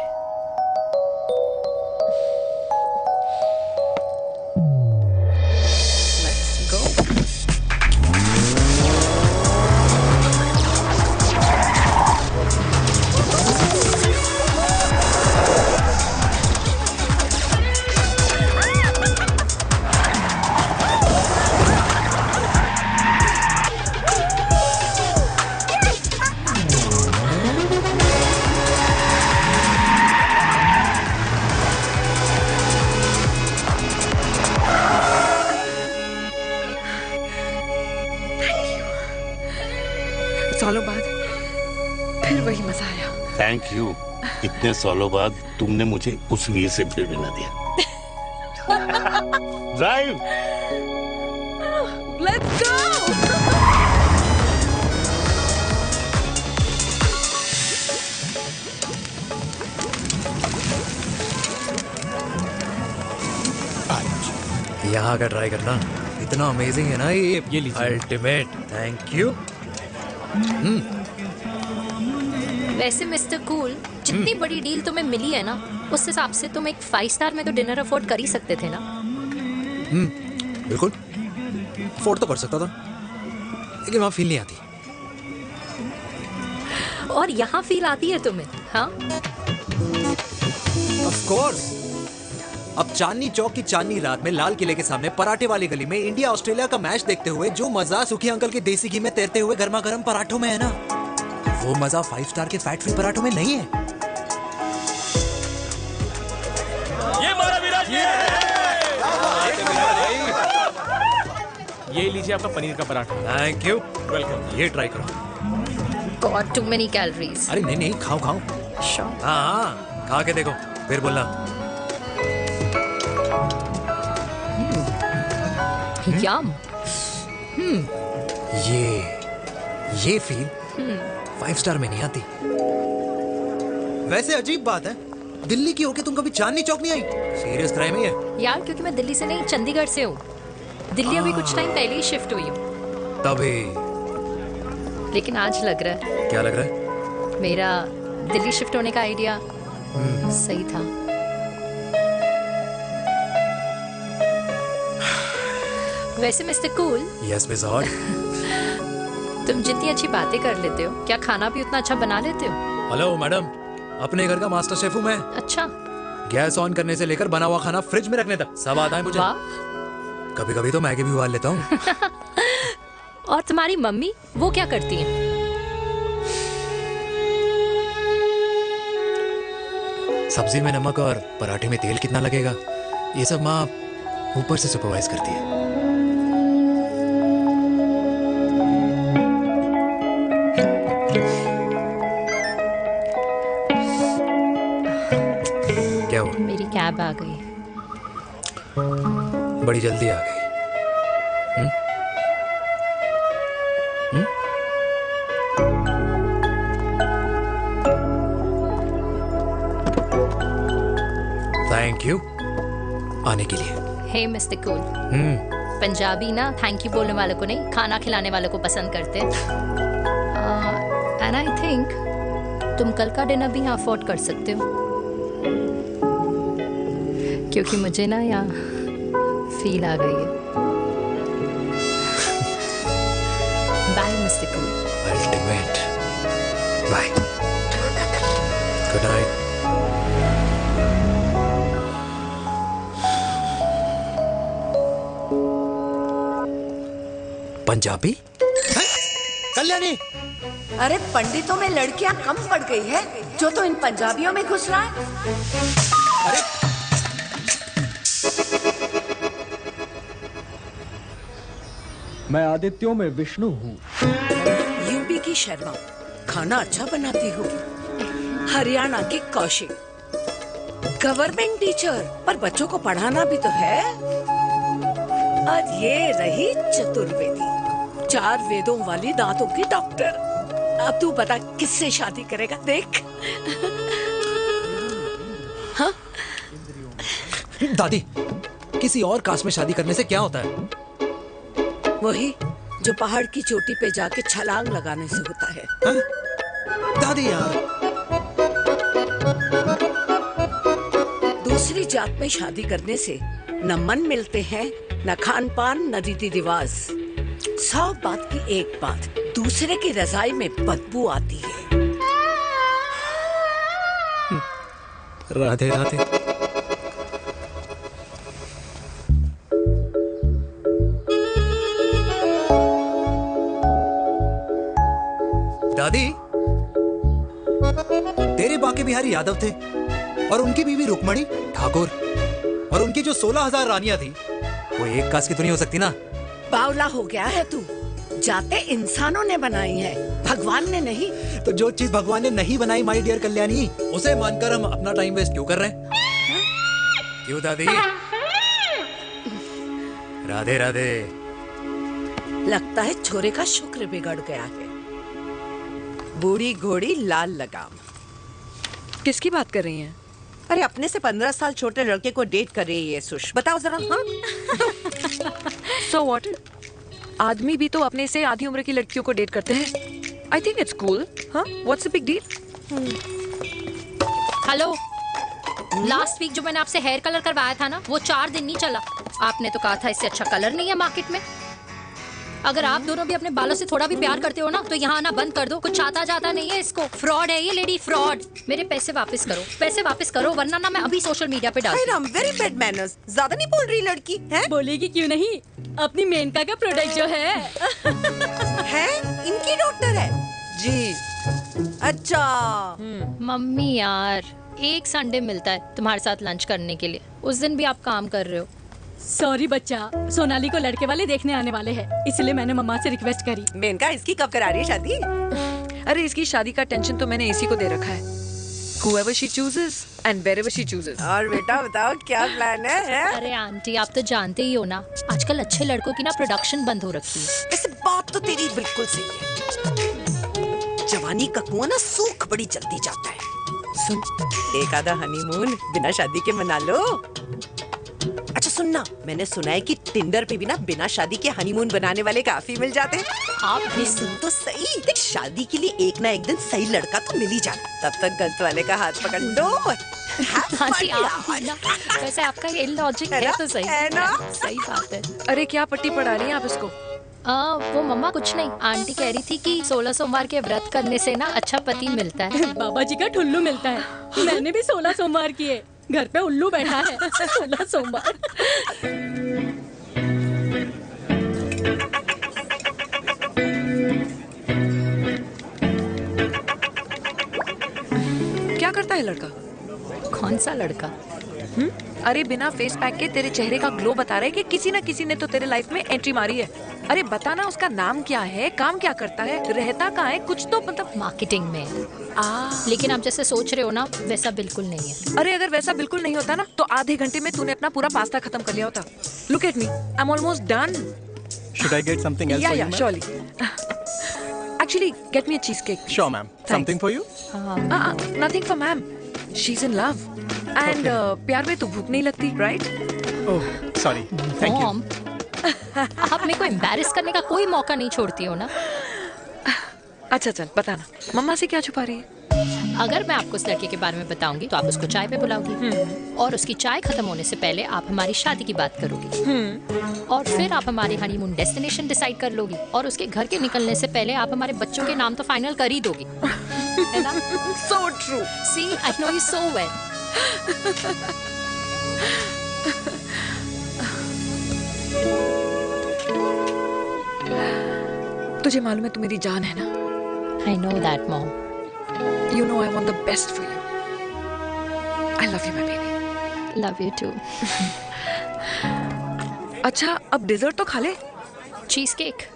सालों बाद फिर वही मजा आया। Thank you. इतने सालों बाद तुमने मुझे उस वीर से भी मिला दिया। ड्राइव। Let's go. यहाँ का ट्राई करना, इतना अमेजिंग है ना ये लीजिए। अल्टीमेट। Thank you. वैसे मिस्टर कूल, जितनी बड़ी डील तुम्हें मिली है ना, उस हिसाब से तुम एक 5 स्टार में तो डिनर अफोर्ड कर ही सकते थे ना। बिल्कुल अफोर्ड तो कर सकता था, लेकिन वहाँ फील नहीं आती। और यहाँ फील आती है तुम्हें? हाँ ऑफ कोर्स। अब चांदनी चौक की चांदनी रात में लाल किले के सामने पराठे वाली गली में इंडिया ऑस्ट्रेलिया का मैच देखते हुए जो मजा सुखी अंकल के देसी घी में तैरते हुए गर्मा गर्म पराठों में है ना, वो मजा 5 स्टार के फैट फ्री पराठों में नहीं है। ये हमारा विराज। ये लीजिए आपका पनीर का पराठा। Thank you. वेलकम। ये ट्राई करो। God too many calories. अरे नहीं नहीं, खाओ खाओ। श्योर। हाँ खा के देखो फिर बोलना। यम। ये फील 5 स्टार में नहीं आती। वैसे अजीब बात है, दिल्ली की होके तुम कभी चांदनी चौक नहीं आई? सीरियस क्राइम है ये। यार क्योंकि मैं दिल्ली से नहीं, चंडीगढ़ से हूँ। दिल्ली अभी कुछ टाइम पहले ही शिफ्ट हुई हूँ। तभी। लेकिन आज लग रहा है। क्या लग रहा है? मेरा दिल्ली शिफ्ट होने का आइडिया सही था। वैसे mister cool. Yes miss hot. तुम जितनी अच्छी बातें कर लेते हो, क्या खाना भी उतना अच्छा बना लेते हो? हेलो मैडम, अपने घर का मास्टर शेफ हूँ मैं। अच्छा। गैस ऑन करने से लेकर बना हुआ खाना फ्रिज में रखने तक सब आता है मुझे। कभी कभी तो मैगी भी उबाल लेता हूँ। और तुम्हारी मम्मी, वो क्या करती है? सब्जी में नमक और पराठे में तेल कितना लगेगा, ये सब माँ ऊपर से सुपरवाइज करती है। क्या हुआ? मेरी कैब आ गई। बड़ी जल्दी आ गई। थैंक यू आने के लिए। हे मिस्टर कूल, पंजाबी ना थैंक यू बोलने वालों को नहीं, खाना खिलाने वालों को पसंद करते हैं। एंड आई थिंक तुम कल का डिनर भी यहाँ अफोर्ड कर सकते हो, क्योंकि मुझे ना यहाँ फील आ गई है। Bye mister cool. Ultimate. Bye. Good night. Punjabi? Kalyani. अरे पंडितों में लड़कियां कम पड़ गई है जो तो इन पंजाबियों में घुस रहा है। अरे मैं आदित्यों में विष्णु हूँ। यूपी की शर्मा, खाना अच्छा बनाती होगी। हरियाणा के कौशिक, गवर्नमेंट टीचर, पर बच्चों को पढ़ाना भी तो है। और ये रही चतुर्वेदी, 4 वेदों वाली दांतों की डॉक्टर। अब तू बता किससे शादी करेगा? देख। हाँ? दादी, किसी और कास्ट में शादी करने से क्या होता है? वही जो पहाड़ की चोटी पे जाके छलांग लगाने से होता है। हा? दादी यार, दूसरी जात में शादी करने से न मन मिलते हैं, न खान पान, न रीति रिवाज। 100 बात की एक बात, दूसरे की रजाई में बदबू आती है। राधे राधे। दादी, तेरे बाके बिहारी यादव थे और उनकी बीवी रुक्मणी ठाकुर, और उनकी जो 16,000 रानियां थी वो एक कास्ट की तो नहीं हो सकती ना? बावला हो गया है तू। जाते इंसानों ने बनाई है, भगवान ने नहीं। तो जो चीज भगवान ने नहीं बनाई माय डियर कल्याणी, उसे मानकर हम अपना टाइम वेस्ट क्यों कर रहे हैं? क्यों दादी? राधे राधे। लगता है छोरे का शुक्र बिगड़ गया है। बूढ़ी घोड़ी लाल लगाम। किसकी बात कर रही हैं? अरे अपने से 15 साल छोटे लड़के को डेट कर रही है सुश। बताओ जरा। हाँ? So what? आदमी भी तो अपने से आधी उम्र की लड़कियों को डेट करते हैं। I think it's cool. हाँ? What's the big deal? Hello, last week जो मैंने आपसे हेयर कलर करवाया था ना, वो 4 दिन नहीं चला। आपने तो कहा था इससे अच्छा कलर नहीं है मार्केट में। अगर आप दोनों भी अपने बालों से थोड़ा भी प्यार करते हो ना, तो यहाँ आना बंद कर दो। कुछ आता जाता नहीं है इसको। फ्रॉड है ये लेडी, फ्रॉड। मेरे पैसे वापस करो, पैसे वापस करो, वरना ना मैं अभी सोशल मीडिया पे डालूंगी। Very bad manners. ज्यादा नहीं बोल रही लड़की है? बोलेगी क्यों नहीं? अपनी मेनका का प्रोडक्ट जो है इनकी डॉक्टर है जी। अच्छा मम्मी यार, एक संडे मिलता है तुम्हारे साथ लंच करने के लिए, उस दिन भी आप काम कर रहे हो। सॉरी बच्चा, सोनाली को लड़के वाले देखने आने वाले हैं, इसलिए मैंने मम्मा से रिक्वेस्ट करी। मेनका, इसकी कब करा रही है शादी? अरे इसकी शादी का टेंशन तो मैंने इसी को दे रखा है। Whoever she chooses and wherever she chooses. और बेटा बताओ क्या प्लान है? अरे आंटी, आप तो जानते ही हो ना, आजकल अच्छे लड़कों की ना प्रोडक्शन बंद हो रखी है। ऐसे बात तो तेरी बिल्कुल सही है। जवानी का कुआं ना सूख बड़ी जल्दी जाता है। सुन, एक आधा हनीमून बिना शादी के मना लो। अच्छा सुनना, मैंने सुना है कि टिंडर पे भी ना बिना शादी के हनीमून बनाने वाले काफी मिल जाते हैं। आप भी सुन तो सही। देख, शादी के लिए एक ना एक दिन सही लड़का तो मिल ही जाता, तब तक गलत वाले का हाथ पकड़ लो। आंटी आप ना, वैसे आपका ये लॉजिक है तो सही है ना? सही बात है। अरे क्या पट्टी पढ़ा रही हैं आप इसको? वो मम्मा कुछ नहीं, आंटी कह रही थी कि 16 सोमवार के व्रत करने से ना अच्छा पति मिलता है। बाबा जी का ठुल्लू मिलता है। मैंने भी 16 सोमवार किए, घर पे उल्लू बैठा है। 16 सोमवार। क्या करता है लड़का? कौन सा लड़का? अरे बिना फेस पैक के तेरे चेहरे का ग्लो बता रहा है कि किसी ना किसी ने तो तेरे लाइफ में एंट्री मारी है। अरे बताना, उसका नाम क्या है, काम क्या करता है, रहता कहाँ है, कुछ तो मतलब। मार्केटिंग में। लेकिन आप जैसे सोच रहे हो ना, वैसा बिल्कुल नहीं है। अरे अगर वैसा बिल्कुल नहीं होता ना, तो आधे घंटे में तूने अपना पूरा पास्ता खत्म कर लिया होता। Look at me, I am almost done. Should I get something else for you, ma'am? surely. Actually, get me a cheesecake. Sure, ma'am. Something for you? Nothing for ma'am. She's in love. And प्यार में तो भूख नहीं लगती, right? Oh, sorry. Thank you. आप मेरे को embarrass करने का कोई मौका नहीं छोड़ती हो ना। अच्छा चल बताना, मम्मा से क्या छुपा रही है? अगर मैं आपको उस लड़के के बारे में बताऊंगी तो आप उसको चाय पे बुलाओगी, और उसकी चाय खत्म होने से पहले आप हमारी शादी की बात करोगी, और फिर आप हमारे हनीमून डेस्टिनेशन डिसाइड कर लोगी, और उसके घर के निकलने से पहले आप हमारे बच्चों के नाम तो फाइनल कर ही दोगी, है ना? So true. See, I know you so well. तुझे मालूम है तू मेरी जान है ना? I know that, Mom. You know I want the best for you. I love you, my baby. Love you too. अच्छा, अब डिजर्ट तो खा ले। Cheese cake.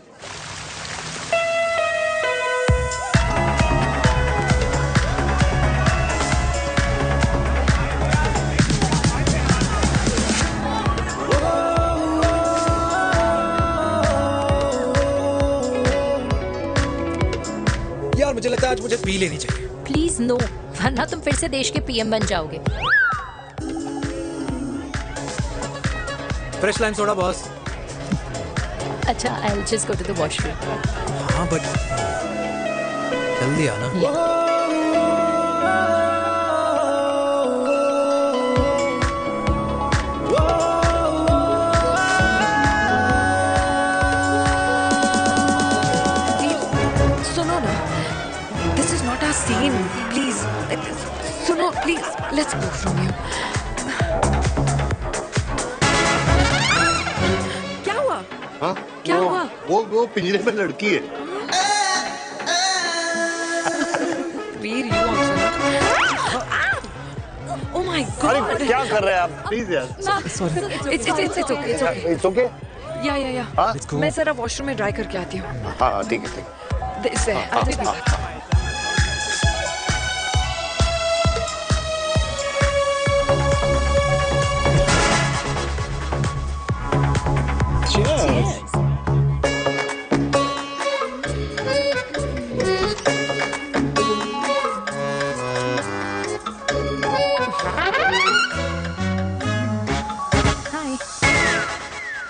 लगता है आज मुझे पी लेनी चाहिए। प्लीज नो, वरना तुम फिर से देश के पीएम बन जाओगे। Fresh lime soda boss. अच्छा, I will just go to the washroom. हाँ बट जल्दी आना। सुनो ना, this is not our scene. Please, सुनो please, let's go from here. क्या हुआ? हाँ? क्या हुआ? वो पिंजरे में लड़की है। वीर, you also. Oh my God! अरे क्या कर रहे हैं आप? Please यार। Sorry. It's okay. It's okay? या हाँ? मैं जरा वॉशरूम में ड्राई करके आती हूँ। हाँ ठीक है। इससे I'll be back.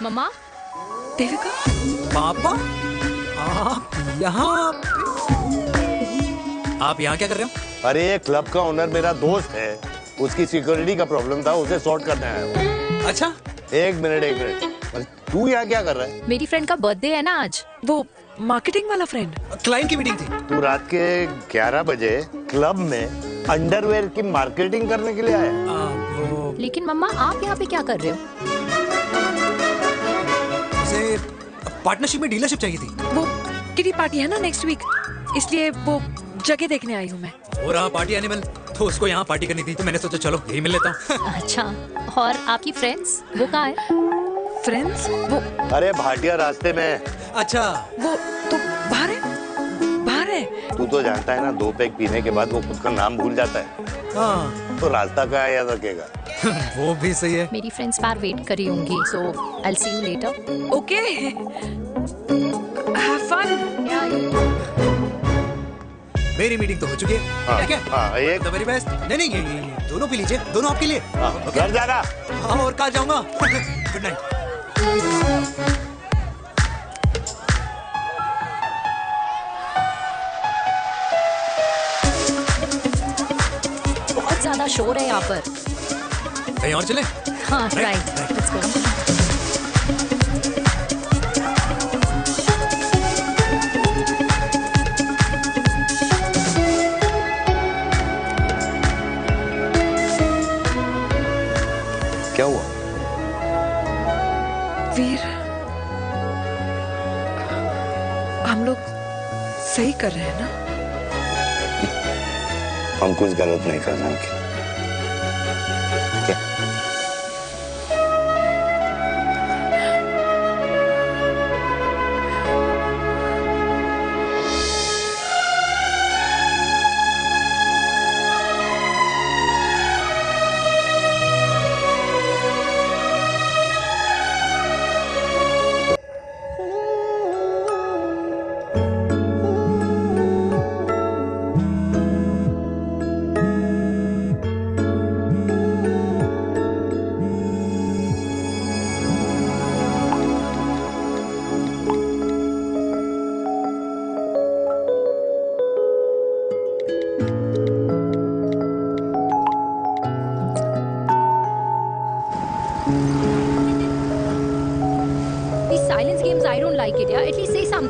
मम्मा, देविका, पापा, आप यहाँ क्या कर रहे हो? अरे ये क्लब का ओनर मेरा दोस्त है, उसकी सिक्योरिटी का प्रॉब्लम था, उसे सॉर्ट करने आया हूँ। अच्छा, एक मिनट। तू यहाँ क्या कर रहा है? मेरी फ्रेंड का बर्थडे है ना आज। वो मार्केटिंग वाला फ्रेंड। क्लाइंट की मीटिंग थी। तू रात के 11 बजे क्लब में अंडरवेयर की मार्केटिंग करने के लिए आया? लेकिन मम्मा, आप यहाँ पे क्या कर रहे हो? उसे पार्टनरशिप में डीलरशिप चाहिए थी। वो किटी पार्टी है ना नेक्स्ट वीक, इसलिए वो जगह देखने आई हूँ मैं। हो रहा पार्टी एनिमल, तो उसको यहाँ पार्टी करनी थी, तो मैंने सोचा चलो यही मिल लेता हूँ। अच्छा, और आपकी फ्रेंड्स वो कहाँ है? फ्रेंड्स वो अरे भाटिया रास्ते में। अच्छा, वो तो बाहर है। तू तो जानता है ना, 2 पैक पीने के बाद वो खुद का नाम भूल जाता है। हाँ। तो रास्ता कहाँ याद रखेगा? वो भी सही है। मेरी फ्रेंड्स बाहर वेट कर रही होंगी, so I will see you later. Okay, have fun. मेरी मीटिंग तो हो चुकी है। हाँ, क्या? हाँ, एक द वेरी बेस्ट। नहीं ये दोनों पी लीजिए, दोनों आपके लिए। घर जाना। हाँ, और कहाँ जाऊंगा? Good night. बहुत ज्यादा शोर है यहाँ पर। कहीं और चले? हाँ, राइट, लेट्स गो। क्या हुआ? वीर, हम लोग सही कर रहे हैं ना? हम कुछ गलत नहीं कर रहे।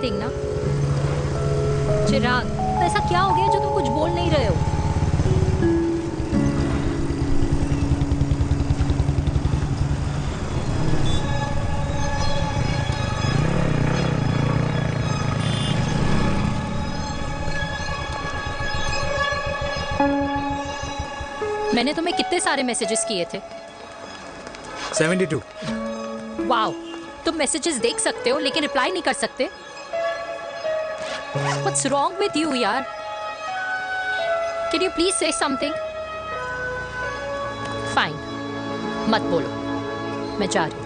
ना चिराग, ऐसा क्या हो गया जो तुम कुछ बोल नहीं रहे हो? मैंने तुम्हें कितने सारे मैसेजेस किए थे? 72। वाओ, तुम मैसेजेस देख सकते हो लेकिन रिप्लाई नहीं कर सकते? What's wrong with you, यार? Can you please say something? Fine, मत बोलो, मैं जा रही हूँ।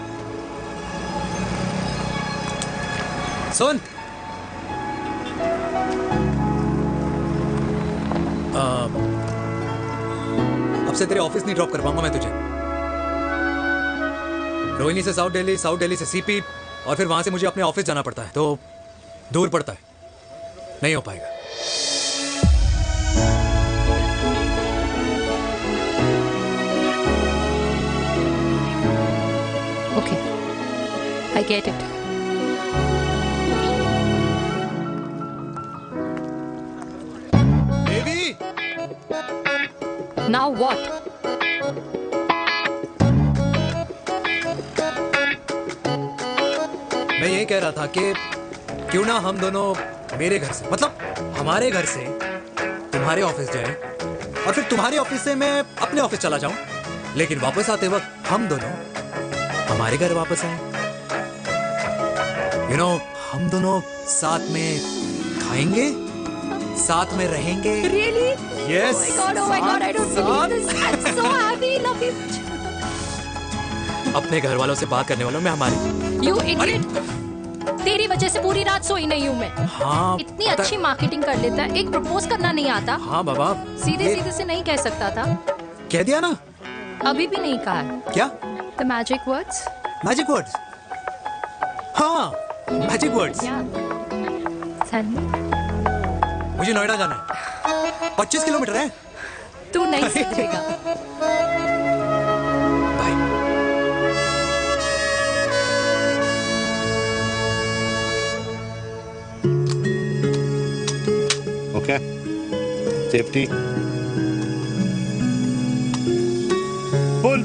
सुन, अब से तेरे ऑफिस नहीं ड्रॉप कर पाऊंगा मैं तुझे। रोहिणी से साउथ दिल्ली से सीपी, और फिर वहां से मुझे अपने ऑफिस जाना पड़ता है, तो दूर पड़ता है, नहीं हो पाएगा। Okay, I get it. Baby, now what? मैं ये कह रहा था कि क्यों ना हम दोनों मेरे घर से, मतलब हमारे घर से तुम्हारे ऑफिस जाएं, और फिर तुम्हारे ऑफिस से मैं अपने ऑफिस चला जाऊं, लेकिन वापस आते वक्त हम दोनों हमारे घर वापस आए। यू नो, हम दोनों साथ में खाएंगे, साथ में रहेंगे। Really? Yes. Oh my God, I don't believe this. I'm so happy, love you. अपने घर वालों से बात करने वालों में हमारी। You idiot. तेरी वजह से पूरी रात सोई नहीं हूँ मैं। हाँ, इतनी अच्छी मार्केटिंग कर लेता है, एक प्रपोज करना नहीं आता। हाँ बाबा, सीधे से नहीं कह सकता था। कह दिया ना। अभी भी नहीं कहा है। क्या? The magic words. Magic words? हाँ, मैजिक वर्ड्स। मुझे नोएडा जाना है, 25 किलोमीटर है। तू नहीं समझेगा। Okay, safety full.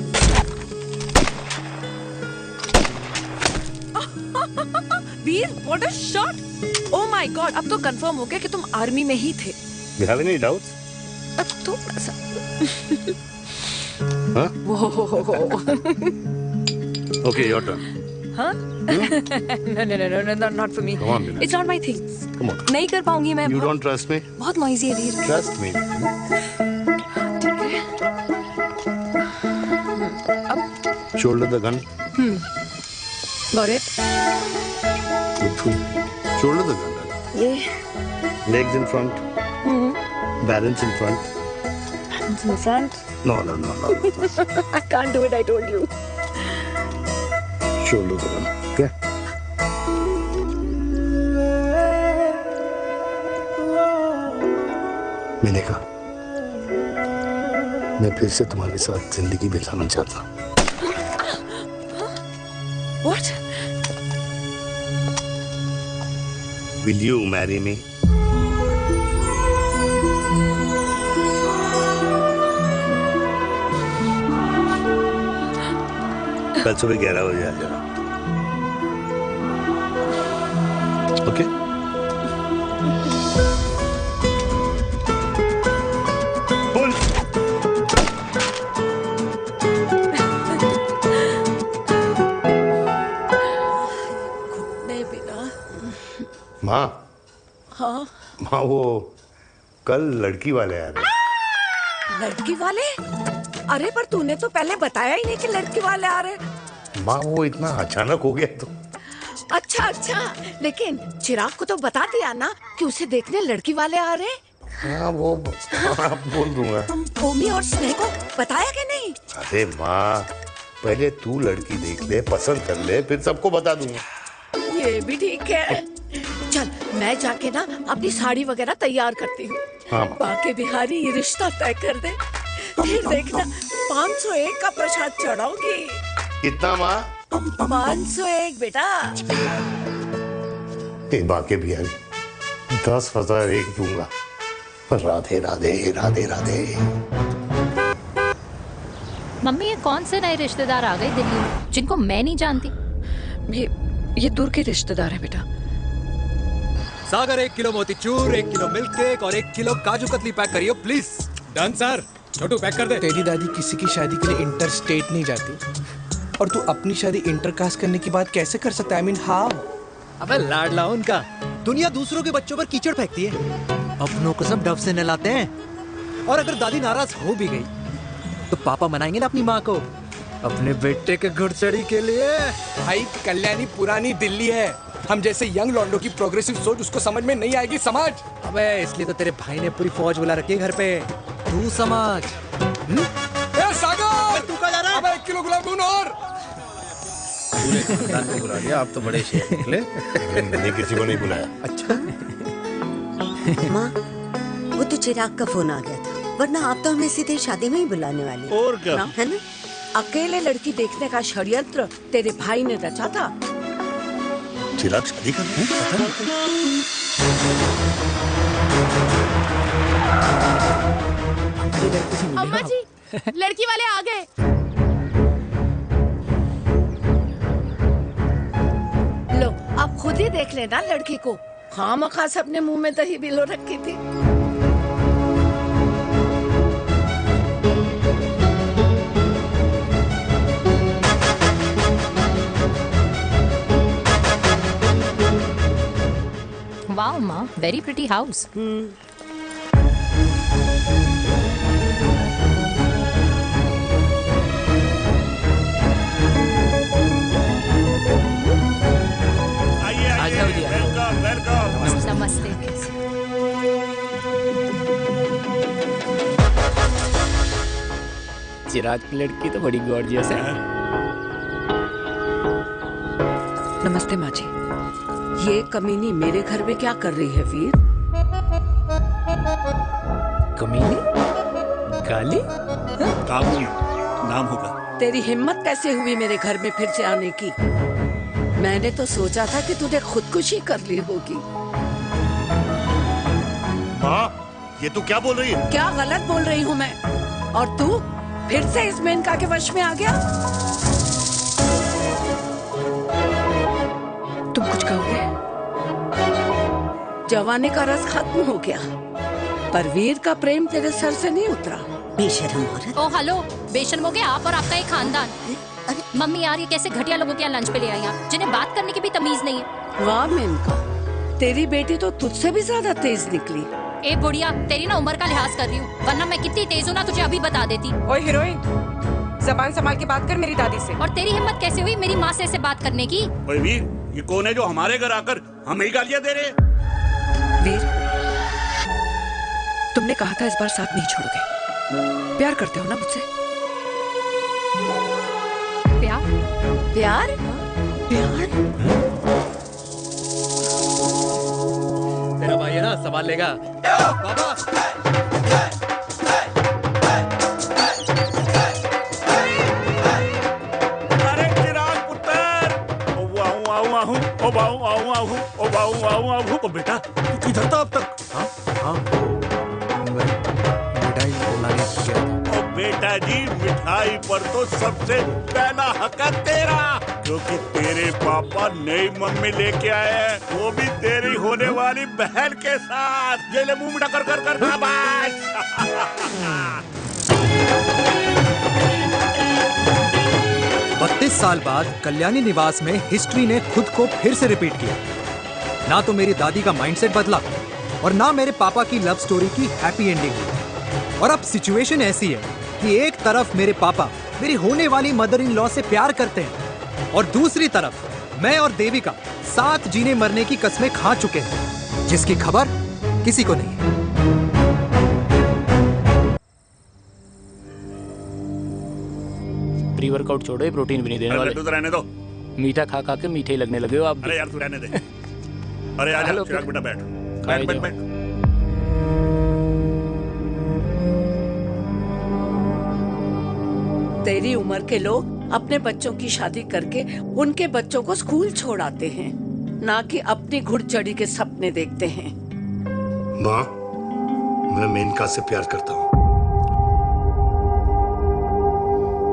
Veer, what a shot! Oh my God, अब तो कंफर्म हो गया कि तुम आर्मी में ही थे। You have any doubts? अब थोड़ा सा। Huh? Whoa. Okay, your turn. Huh? No, not for me. Come on, Vinay. It's not my thing. Come on. नहीं कर पाऊंगी मैं। You don't trust me? बहुत noisy है वीर। Trust me. Shoulder the gun. Got it. Shoulder the gun. ये Legs in front. Balance in front. Hands in front. No. I can't do it, I told you. Shoulder the gun. Okay? मैंने कहा, मैं फिर से तुम्हारे साथ जिंदगी बिताना चाहता हूँ। What? Will you marry me? कल सुबह 11 बजे आ जाना। ओके? माँ, हाँ? माँ वो कल लड़की वाले आ रहे। लड़की वाले? अरे पर तूने तो पहले बताया ही नहीं कि लड़की वाले आ रहे। माँ वो इतना अचानक हो गया तो। अच्छा, लेकिन चिराग को तो बता दिया ना कि उसे देखने लड़की वाले आ रहे। हाँ वो बोल दूंगा। तुम भूमि और स्नेह को बताया कि नहीं? अरे माँ, पहले तू लड़की देख ले, पसंद कर ले, फिर सबको बता दूंगा। ये भी ठीक है। चल मैं जाके ना अपनी साड़ी वगैरह तैयार करती हूँ। हाँ। बाके बिहारी ये रिश्ता तय कर दे, फिर देखना 501 का प्रसाद चढ़ाऊंगी। कितना माँ? 501 बेटा। ये बाके बिहारी 10,001 दूंगा। राधे राधे राधे राधे। मम्मी, ये कौन से नए रिश्तेदार आ गए दिल्ली में जिनको मैं नहीं जानती? ये दूर के रिश्तेदार हैं बेटा। सागर 1 किलो मोतीचूर, 1 किलो मिल्क केक और 1 किलो काजू कतली पैक करियो please. Done sir. Chhotu pack कर दे। तेरी दादी किसी की शादी के लिए इंटर स्टेट नहीं जाती, और तू अपनी शादी इंटर कास्ट करने की बात कैसे कर सकता है? I mean, how? अबे लाडला उनका, दुनिया दूसरों के बच्चों पर कीचड़ फेंकती है, अपनों को सब डब से नहलाते हैं। और अगर दादी नाराज हो भी गई तो पापा मनाएंगे ना अपनी माँ को अपने बेटे के घुड़चड़ी के लिए। भाई कल्याणी पुरानी दिल्ली है, हम जैसे यंग लॉन्डो की प्रोग्रेसिव सोच उसको समझ में नहीं आएगी, समझ। अबे इसलिए तो तेरे भाई ने पूरी फौज बुला रखी है घर पे, तू समझ। ए सागर, तू कहाँ जा रहा है? अबे 1 किलो गुलाब जामुन और। पूरे खानदान को बुला लिया, आप तो बड़े शेर निकले। मैंने किसी को नहीं बुलाया। अच्छा माँ, वो तो चिराग का फोन आ गया था, वरना आप तो हमें सीधे शादी में ही बुलाने वाले। और क्या है ना? अकेले लड़की देखने का षड्यंत्र तेरे भाई ने रचा था। चिराग शादी कर अम्मा जी, लड़की वाले आ गए। लो, अब खुद ही देख लेना लड़की को। खामखा सबने मुंह में दही बिलो रखी थी। वाओ माँ, वेरी प्रिटी हाउस। नमस्ते। चिराग की लड़की तो बड़ी गॉर्जियस है। नमस्ते माँ जी। ये कमीनी मेरे घर में क्या कर रही है वीर? कमीनी? गाली? काबू नाम होगा। तेरी हिम्मत कैसे हुई मेरे घर में फिर से आने की? मैंने तो सोचा था कि तूने खुदकुशी कर ली होगी। माँ, ये तू क्या बोल रही है? क्या गलत बोल रही हूँ मैं? और तू फिर से इस मेनका के वश में आ गया? तुम कुछ कहोगे? जवानी का रस खत्म हो गया, पर वीर का प्रेम तेरे सर से नहीं उतरा। बेशर्म औरत। ओ हेलो, बेशर्म हो गए आप और आपका एक खानदान। मम्मी यार, ये कैसे घटिया लोगों के यहाँ लंच पे ले आई आप, जिन्हें बात करने की भी तमीज नहीं है। वाह मेनका, तेरी बेटी तो तुझसे भी ज्यादा तेज निकली। ए बुढ़िया, तेरी ना उम्र का लिहाज कर रही हूँ, वरना मैं कितनी तेज हूँ ना तुझे अभी बता देती। ओए हीरोइन, जबान संभाल के बात कर मेरी दादी से। और तेरी हिम्मत कैसे हुई मेरी माँ से ऐसे बात करने की? ओए वीर, ये कौन है जो हमारे घर आकर हमें ही गालियां दे रहे? वीर, तुमने कहा था इस बार साथ नहीं छोड़ोगे। प्यार करते हो ना मुझसे? प्यार? प्यार? प्यार? तेरा भाई है ना, संभाल लेगा। बाबा अरे चिराग पुत्र, ओ वाहू आऊ आहू, ओ बाऊ आऊ आहू, ओ बाऊ आऊ आहू। ओ बेटा, तू किधर था अब तक? हाँ, मिठाई लाने गया था। ओ बेटा जी, मिठाई पर तो सबसे पहला हक है तेरा, क्योंकि तेरे पापा नई मम्मी लेके आए हैं, वो भी तेरी होने वाली बहन के साथ। ये ले मुंह मिठा कर कर कर शाबाश। 32 साल बाद कल्याणी निवास में हिस्ट्री ने खुद को फिर से रिपीट किया। ना तो मेरी दादी का माइंडसेट बदला और ना मेरे पापा की लव स्टोरी की हैप्पी एंडिंग हुई। और अब सिचुएशन ऐसी है कि एक तरफ मेरे पापा मेरी होने वाली मदर इन लॉ से प्यार करते हैं और दूसरी तरफ मैं और देविका साथ जीने मरने की कस्में खा चुके हैं, जिसकी खबर किसी को नहीं है। प्री वर्कआउट छोड़ो, ये प्रोटीन भी नहीं देने वाले। तो रहने दो, मीठा खा खा के मीठे ही लगने लगे हो आप भी। अरे यार तू रहने दे। अरे आजा चिराग बेटा, बैठ बैठ बैठ बैठ। तेरी उम्र के लोग अपने बच्चों की शादी करके उनके बच्चों को स्कूल छोड़ाते हैं, ना कि अपनी घुड़चढ़ी के सपने देखते हैं। माँ, मैं मेनका से प्यार करता हूँ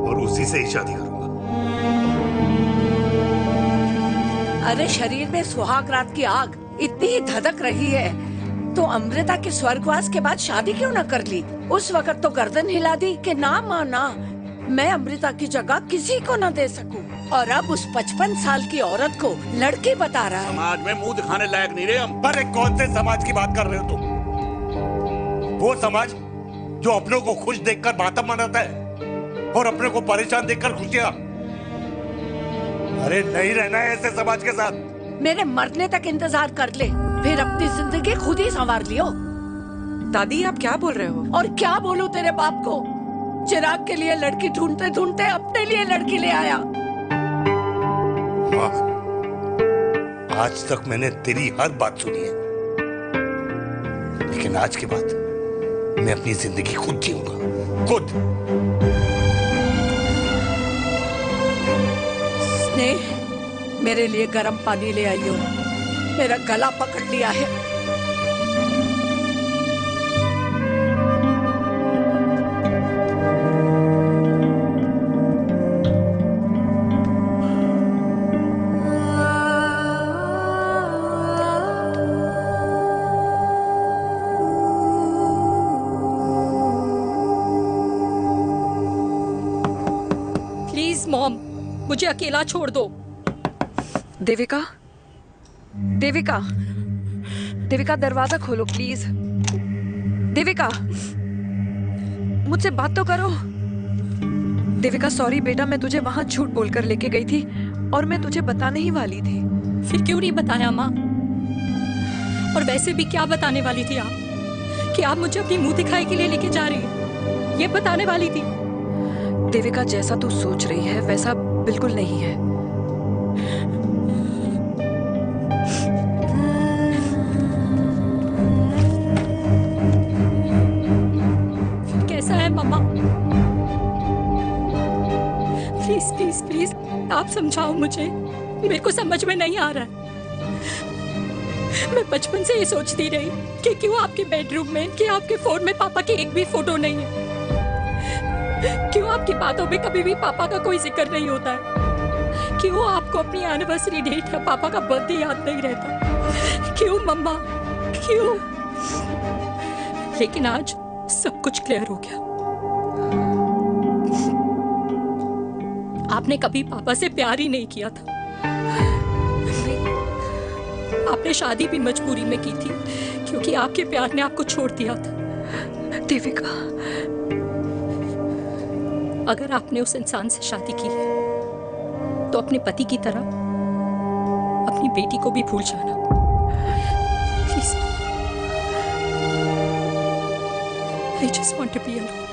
और उसी से ही शादी करूंगा। अरे शरीर में सुहाग रात की आग इतनी ही धधक रही है तो अमृता के स्वर्गवास के बाद शादी क्यों न कर ली? उस वक्त तो गर्दन हिला दी कि ना माना, मैं अमृता की जगह किसी को न दे सकूं। और अब उस 55 साल की औरत को लड़की बता रहा है। समाज में मुंह दिखाने लायक नहीं रहे हम। अरे कौन से समाज की बात कर रहे हो तुम? वो समाज जो अपनों को खुश देखकर मातम मनाता है और अपने को परेशान देखकर खुशियां। अरे नहीं रहना है ऐसे समाज के साथ। मेरे मरने तक इंतजार कर ले, फिर अपनी जिंदगी खुद ही संवार लियो। दादी आप क्या बोल रहे हो? और क्या बोलूं तेरे बाप को? चिराग के लिए लड़की ढूंढते ढूंढते अपने लिए लड़की ले आया। माँ, आज तक मैंने तेरी हर बात सुनी है, लेकिन आज के बाद मैं अपनी जिंदगी खुद जीऊंगा, खुद। स्नेह, मेरे लिए गर्म पानी ले आई हो, मेरा गला पकड़ लिया है। मॉम, मुझे अकेला छोड़ दो। देविका, देविका, देविका दरवाजा खोलो प्लीज। देविका, मुझसे बात तो करो। देविका सॉरी बेटा, मैं तुझे वहां झूठ बोलकर लेके गई थी और मैं तुझे बताने ही वाली थी। फिर क्यों नहीं बताया माँ? और वैसे भी क्या बताने वाली थी आप? कि आप मुझे अपनी मुंह दिखाई के लिए लेके जा रही हैं, ये बताने वाली थी। देविका, जैसा तू सोच रही है वैसा बिल्कुल नहीं है। कैसा है मम्मा? प्लीज प्लीज प्लीज आप समझाओ मुझे, मेरे को समझ में नहीं आ रहा है। मैं बचपन से ये सोचती रही कि क्यों आपके बेडरूम में, कि आपके फोन में पापा की एक भी फोटो नहीं है, क्यों आपकी बातों में कभी भी पापा का कोई जिक्र नहीं होता है, क्यों आपको अपनी एनिवर्सरी डेट या पापा का बर्थडे याद नहीं रहता, क्यों मम्मा, क्यों? लेकिन आज सब कुछ क्लियर हो गया। आपने कभी पापा से प्यार ही नहीं किया था। आपने शादी भी मजबूरी में की थी क्योंकि आपके प्यार ने आपको छोड़ दिया था। देविका, अगर आपने उस इंसान से शादी की है तो अपने पति की तरह अपनी बेटी को भी भूल जाना please. I just want to be alone.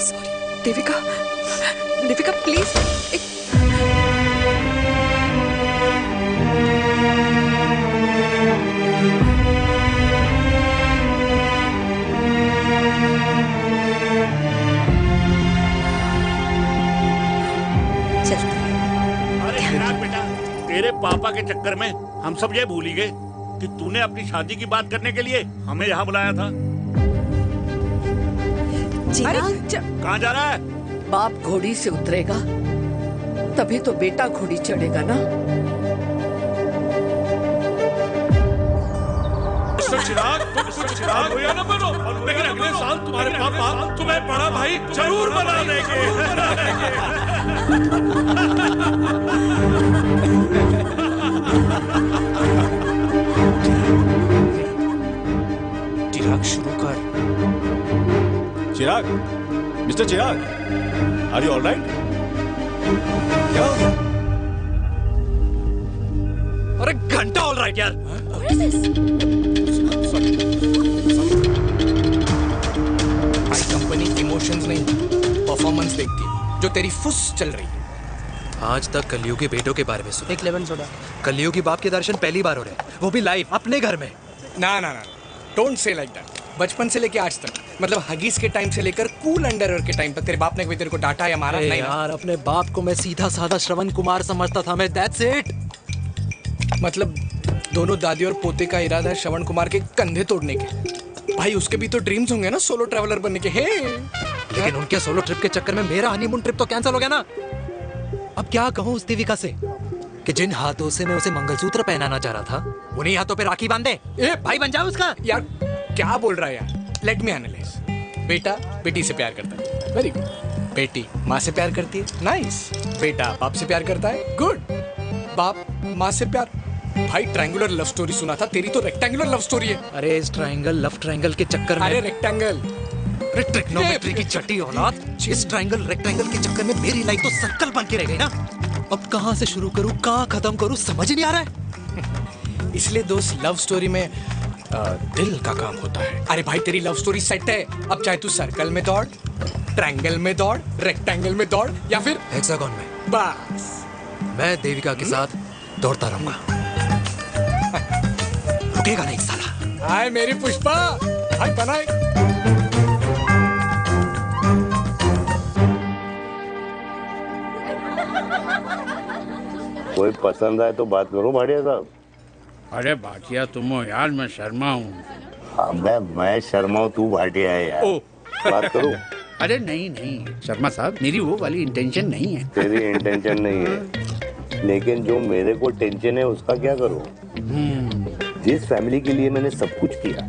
Sorry, Devika, Devika please. तेरे पापा के चक्कर में हम सब ये भूल ही गए कि तूने अपनी शादी की बात करने के लिए हमें यहाँ बुलाया था। कहाँ जा रहा है? बाप घोड़ी से उतरेगा तभी तो बेटा घोड़ी चढ़ेगा ना। चिराग भैया ना बनो, लेकिन अगले साल तुम्हारे पापा तुम्हें बड़ा भाई जरूर बना देंगे। चिराग शुरू कर। Chirag, mister Chirag, are you alright? क्या हो गया? अरे घंटा ऑलराइट यार। भाई कंपनी इमोशंस नहीं परफॉर्मेंस देखती है, जो तेरी फुस चल रही है। आज तक कलयुगी बेटों के बारे में सुना। एक लेमन सोडा। कलयुगी बाप के दर्शन पहली बार हो रहे हैं, वो भी लाइव अपने घर में। ना ना ना, डोंट से लाइक दैट। बचपन से लेके आज तक, मतलब हगीज के टाइम से लेकर कूल अंडरवेयर के टाइम तक तेरे बाप ने कभी तेरे को डांटा या मारा? नहीं यार, अपने बाप को मैं सीधा साधा श्रवण कुमार समझता था मैं, दैट्स इट। मतलब दोनों दादी और पोते का इरादा है श्रवण कुमार के कंधे तोड़ने के। भाई उसके भी तो ड्रीम्स होंगे ना सोलो ट्रैवलर बनने के। लेकिन उनके सोलो ट्रिप के चक्कर में मेरा हनीमून ट्रिप तो कैंसिल हो गया ना। अब क्या कहूँ उस देविका से कि जिन हाथों से मैं उसे मंगलसूत्र पहनाना चाह रहा था, उन्हीं हाथों पे राखी बांध दे। भाई बन जाओ उसका। यार क्या बोल रहा है यार? Let me analyse. बेटा बेटी से प्यार करता है, वेरी गुड। बेटी माँ से प्यार करती है, नाइस। बेटा बाप से प्यार करता है, गुड। बाप माँ से प्यार। भाई ट्रायंगुलर लव स्टोरी सुना था, तेरी तो रेक्टेंगुलर लव स्टोरी है। अरे इस ट्रायंगल लव ट्रायंगल के चक्कर में, अरे रेक्टेंगल, ट्रिग्नोमेट्री की छठी औलाद, इस ट्रायंगल रेक्टेंगल के चक्कर में मेरी लाइफ तो सर्कल बन के रह गई ना। अब कहाँ से शुरू करूँ, कहाँ खत्म करूँ, समझ ही नहीं आ रहा है। इसलिए दोस्त लव स्टोरी में दिल का काम होता है। अरे भाई तेरी लव स्टोरी सेट है, अब चाहे तू सर्कल में दौड़, ट्रायंगल में दौड़, रेक्टेंगल में दौड़ या फिर हेक्सागन में। बस मैं देविका के साथ दौड़ता रहूंगा, रुकेगा नहीं साला। हाय मेरी पुष्पा, हाय बनाए। कोई पसंद आए तो बात करो भाटिया साहब। अरे भाटिया तुम हो यार, मैं शर्मा हूँ। अबे मैं शर्मा हूँ, तू भाटिया है यार। बात करो। अरे नहीं नहीं शर्मा साहब, मेरी वो वाली इंटेंशन नहीं है। तेरी इंटेंशन नहीं है, लेकिन जो मेरे को टेंशन है उसका क्या करूँ? जिस फैमिली के लिए मैंने सब कुछ किया,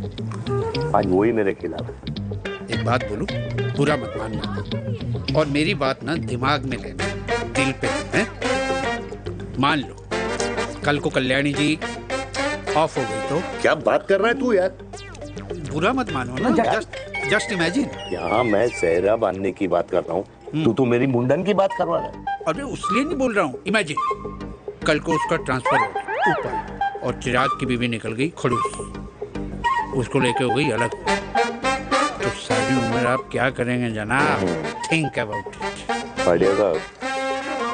आज वही मेरे खिलाफ है। एक बात बोलूं, बुरा मत मानना, और मेरी बात ना दिमाग में लेना, दिल पे है। मान लो कल को कल्याणी जी ऑफ हो गई तो? क्या बात कर रहा है तू यार? बुरा मत मानो ना, जस्ट इमेजिन। यहाँ मैं सेहरा बांधने की बात कर रहा हूँ, तू तो मेरी मुंडन की बात करवा रहा है। अरे उसलिए नहीं बोल रहा हूँ, इमेजिन कल को उसका ट्रांसफर हो गया ऊपर और चिराग की बीवी निकल गई खड़ूस, उसको लेके हो गई अलग, तो सारी उम्र आप क्या करेंगे जनाब? Think about it. भाटिया साहब,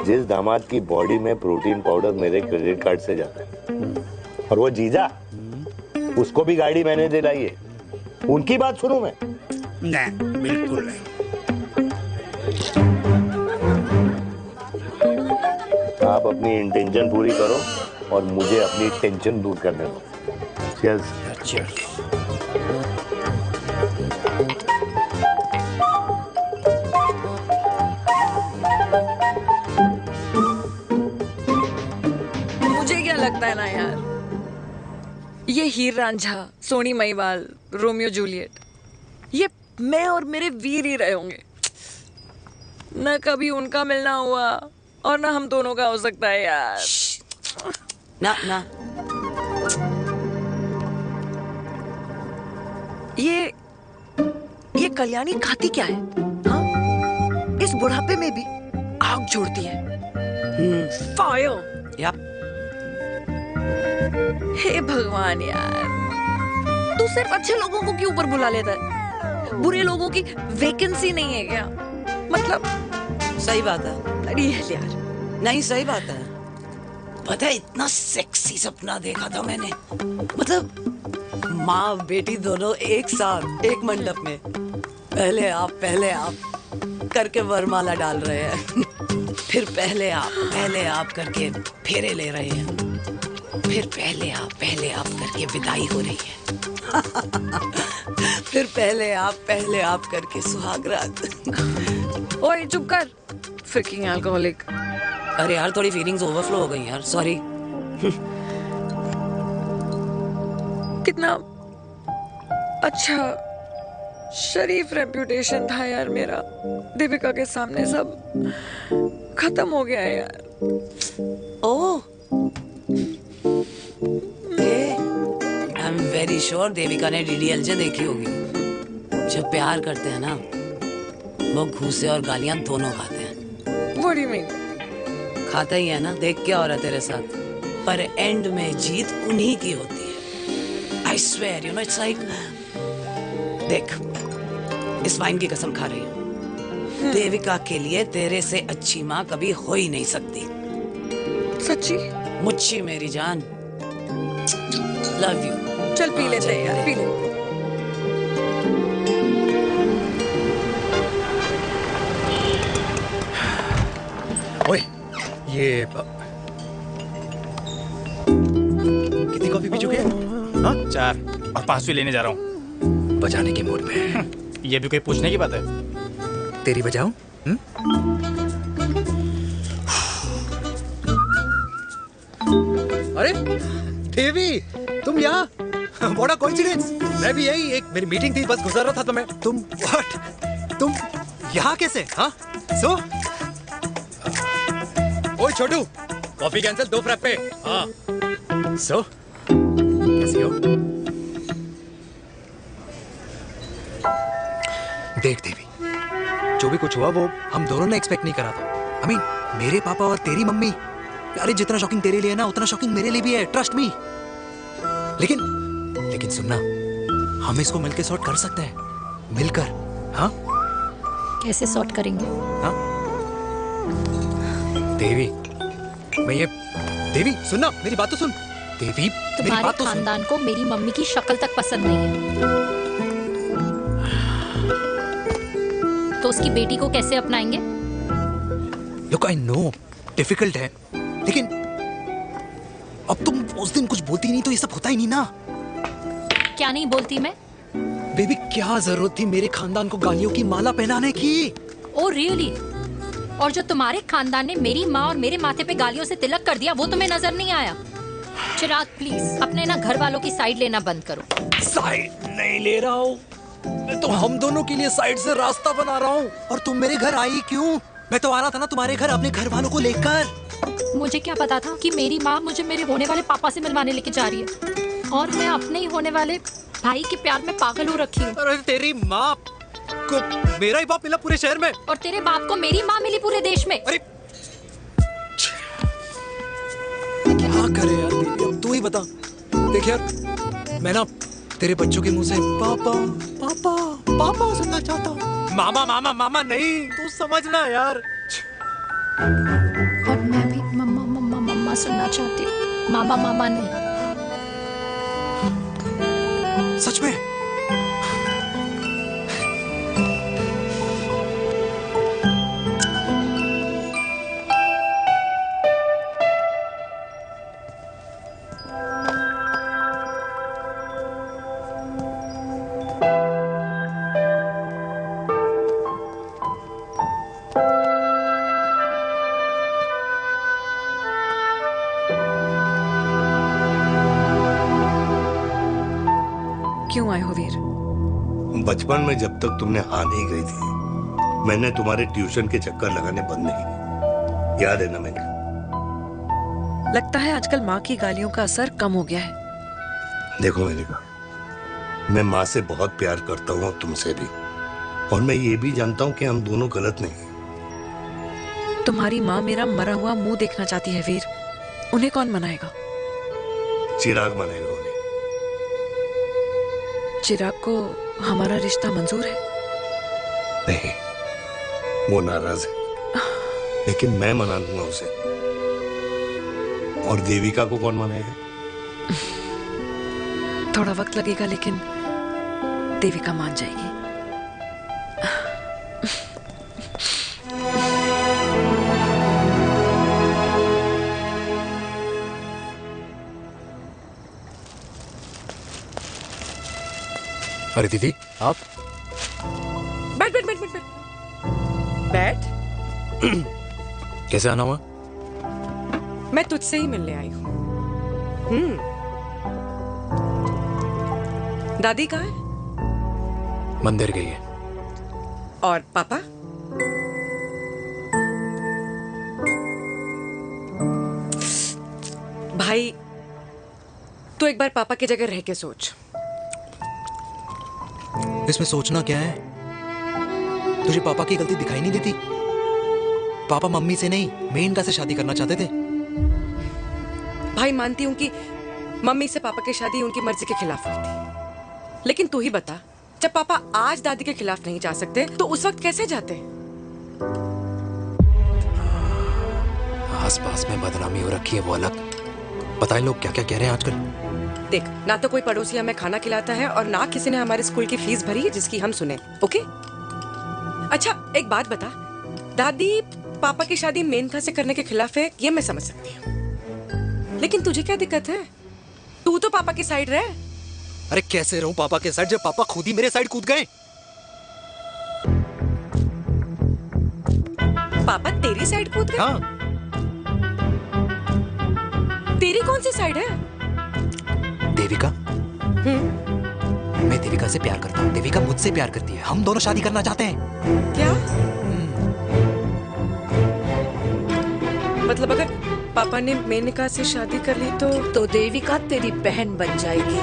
जिस दामाद की बॉडी में प्रोटीन पाउडर मेरे क्रेडिट कार्ड से जाता है, और वो जीजा, उसको भी गाड़ी मैंने दिलाई है, उनकी बात सुनूं मैं? नहीं, बिल्कुल नहीं। आप अपनी इंटेंशन पूरी करो और मुझे अपनी टेंशन दूर करने दो। चीयर्स। चीयर्स। मुझे क्या लगता है ना यार, ये हीर रांझा, सोनी महिवाल, रोमियो जूलियट, ये मैं और मेरे वीर ही रहे होंगे। न कभी उनका मिलना हुआ और ना हम दोनों का हो सकता है यार। ना ना, ये कल्याणी खाती क्या है? हाँ? इस बुढ़ापे में भी आग जोड़ती है। फायर। यप। हे भगवान यार, तू सिर्फ अच्छे लोगों को क्यों ऊपर बुला लेता है? बुरे लोगों की वैकेंसी नहीं है क्या? मतलब सही बात है। अरे यार, नहीं सही बात है। पता है इतना सेक्सी सपना देखा था मैंने, मतलब माँ बेटी दोनों एक साथ एक मंडप में, पहले आप करके वरमाला डाल रहे हैं, फिर पहले आप करके फेरे ले रहे हैं, फिर पहले आप करके विदाई हो रही है, फिर पहले आप करके सुहागरात। ओए चुप कर, फ्रिकिंग अल्कोहलिक। अरे यार थोड़ी फीलिंग्स ओवरफ्लो हो गई यार, सॉरी। कितना अच्छा शरीफ रेप्यूटेशन था यार मेरा, दीपिका के सामने सब खत्म हो गया है यार। Oh, I am very sure Devika ने डीडीएलजे देखी होगी। जब प्यार करते हैं ना, वो घूसे और गालियां दोनों खाते हैं। What do you mean? खाता ही है ना, देख क्या हो रहा है तेरे साथ, पर एंड में जीत उन्हीं की होती है। I swear, you know, it's like, देख, इस वाइन की कसम खा रही हूँ, देविका के लिए तेरे से अच्छी माँ कभी हो ही नहीं सकती। सच्ची? मुच्छी मेरी जान, लव यू। चल पी लेते हैं यार, पी ले। ओए, ये कितनी कॉफी पी चुके हैं? हाँ? 4 और 5वीं लेने जा रहा हूँ। बजाने के मूड में। ये भी कोई पूछने की बात है? तेरी बजाऊं? अरे देवी, तुम यहाँ? What a coincidence! मैं भी यही, एक मेरी मीटिंग थी, बस गुजर रहा था तो मैं, तुम यहाँ कैसे? हाँ? सो? ओए छोटू, कॉफी कैंसिल, 2 फ्रैप्पे। हाँ। सो? कैसी हो? देख देवी, जो भी कुछ हुआ वो हम दोनों ने एक्सपेक्ट नहीं करा था। I mean, मेरे पापा और तेरी मम्मी, अरे जितना शॉकिंग तेरे लिए है ना उतना शॉकिंग मेरे लिए भी है, ट्रस्ट मी। लेकिन सुनना, हम इसको मिलकर सॉर्ट कर सकते हैं, मिलकर। हाँ कैसे सॉर्ट करेंगे? हाँ देवी, देवी सुनना, मेरी बात तो सुन। देवी मेरी तुम्हारे बात तो सुन। खानदान को मेरी मम्मी की शक्ल तक पसंद नहीं है, तो उसकी बेटी को कैसे अपनाएंगे? Look, I know, डिफिकल्ट है, लेकिन अब तुम उस दिन कुछ बोलती नहीं तो ये सब होता ही नहीं ना। क्या नहीं बोलती मैं? बेबी क्या जरूरत थी मेरे खानदान को गालियों की माला पहनाने की? Oh really? और जो तुम्हारे खानदान ने मेरी माँ और मेरे माथे पे गालियों से तिलक कर दिया वो तुम्हें नजर नहीं आया? चिराग प्लीज अपने ना घर वालों की साइड लेना बंद करो। साइड नहीं ले रहा हूँ, मैं तो हम दोनों के लिए साइड से रास्ता बना रहा हूँ। और तुम मेरे घर आई क्यों? मैं तो आ रहा था ना तुम्हारे घर अपने घर वालों को लेकर। मुझे क्या पता था कि मेरी माँ मुझे मेरे होने वाले पापा से मिलवाने लेके जा रही है, और मैं अपने ही होने वाले भाई के प्यार में पागल हो रखी हूँ। अरे तेरी माँ को मेरा ही बाप मिला पूरे शहर में, और तेरे बाप को मेरी माँ मिली पूरे देश में। अरे क्या करे यार दीदी, अब तू ही बता। देख यार, मैं ना तेरे बच्चों के मुंह से पापा पापा पापा सुनना चाहता हूँ, मामा मामा मामा नहीं, तू समझना यार। और मैं भी मम्मा मम्मा मम्मा सुनना चाहती हूँ, मामा मामा नहीं। सच में? क्यों आए हो वीर? बचपन में जब तक तुमने हाँ नहीं कही थी, मैंने तुम्हारे ट्यूशन के चक्कर लगाने बंद नहीं किए, याद है ना मैंने? लगता है आजकल माँ की गालियों का असर कम हो गया है। देखो मेरिका, मैं माँ से बहुत प्यार करता हूँ और तुमसे भी, और मैं ये भी जानता हूँ कि हम दोनों गलत नहीं। तुम्हारी माँ मेरा मरा हुआ मुंह देखना चाहती है वीर, उन्हें कौन मनाएगा? चिराग मनाएगा उन्हें। चिराग को हमारा रिश्ता मंजूर है? नहीं, वो नाराज है, लेकिन मैं मना दूंगा उसे। और देविका को कौन मनाएगा? थोड़ा वक्त लगेगा, लेकिन देविका मान जाएगी। अरे दीदी आप बैठ बैठ बैठ बैठ बैठ। कैसे आना हुआ? मैं तुझसे ही मिलने आई हूँ। दादी कहाँ है? मंदिर गई है। और पापा? भाई तू एक बार पापा की जगह रह के सोच। इसमें सोचना क्या है? तुझे पापा की गलती दिखाई नहीं देती? पापा मम्मी से नहीं मेनका से शादी करना चाहते थे। भाई मानती हूँ कि मम्मी से पापा की शादी उनकी मर्जी के खिलाफ हुई थी, लेकिन तू ही बता, जब पापा आज दादी के खिलाफ नहीं जा सकते तो उस वक्त कैसे जाते? आस पास में बदनामी हो रखी है वो अलग, पता है लोग क्या क्या कह रहे हैं आजकल। देख, ना तो कोई पड़ोसी हमें खाना खिलाता है और ना किसी ने हमारे स्कूल की फीस भरी है जिसकी हम सुने। ओके? अच्छा एक बात बता, दादी पापा की शादी मेनका से करने के खिलाफ है, ये मैं समझ सकती हूँ, लेकिन तुझे क्या दिक्कत है? तू तो पापा की साइड रहे। अरे कैसे रहूं पापा के साइड जब पापा खुद ही मेरे साइड कूद गए? पापा तेरी साइड कूद गए? हाँ। तेरी कौन सी साइड है? देविका। मैं देविका से प्यार करता हूँ, देविका मुझसे प्यार करती है, हम दोनों शादी करना चाहते हैं। क्या? मतलब अगर पापा ने मेनका से शादी कर ली तो देविका तेरी बहन बन जाएगी।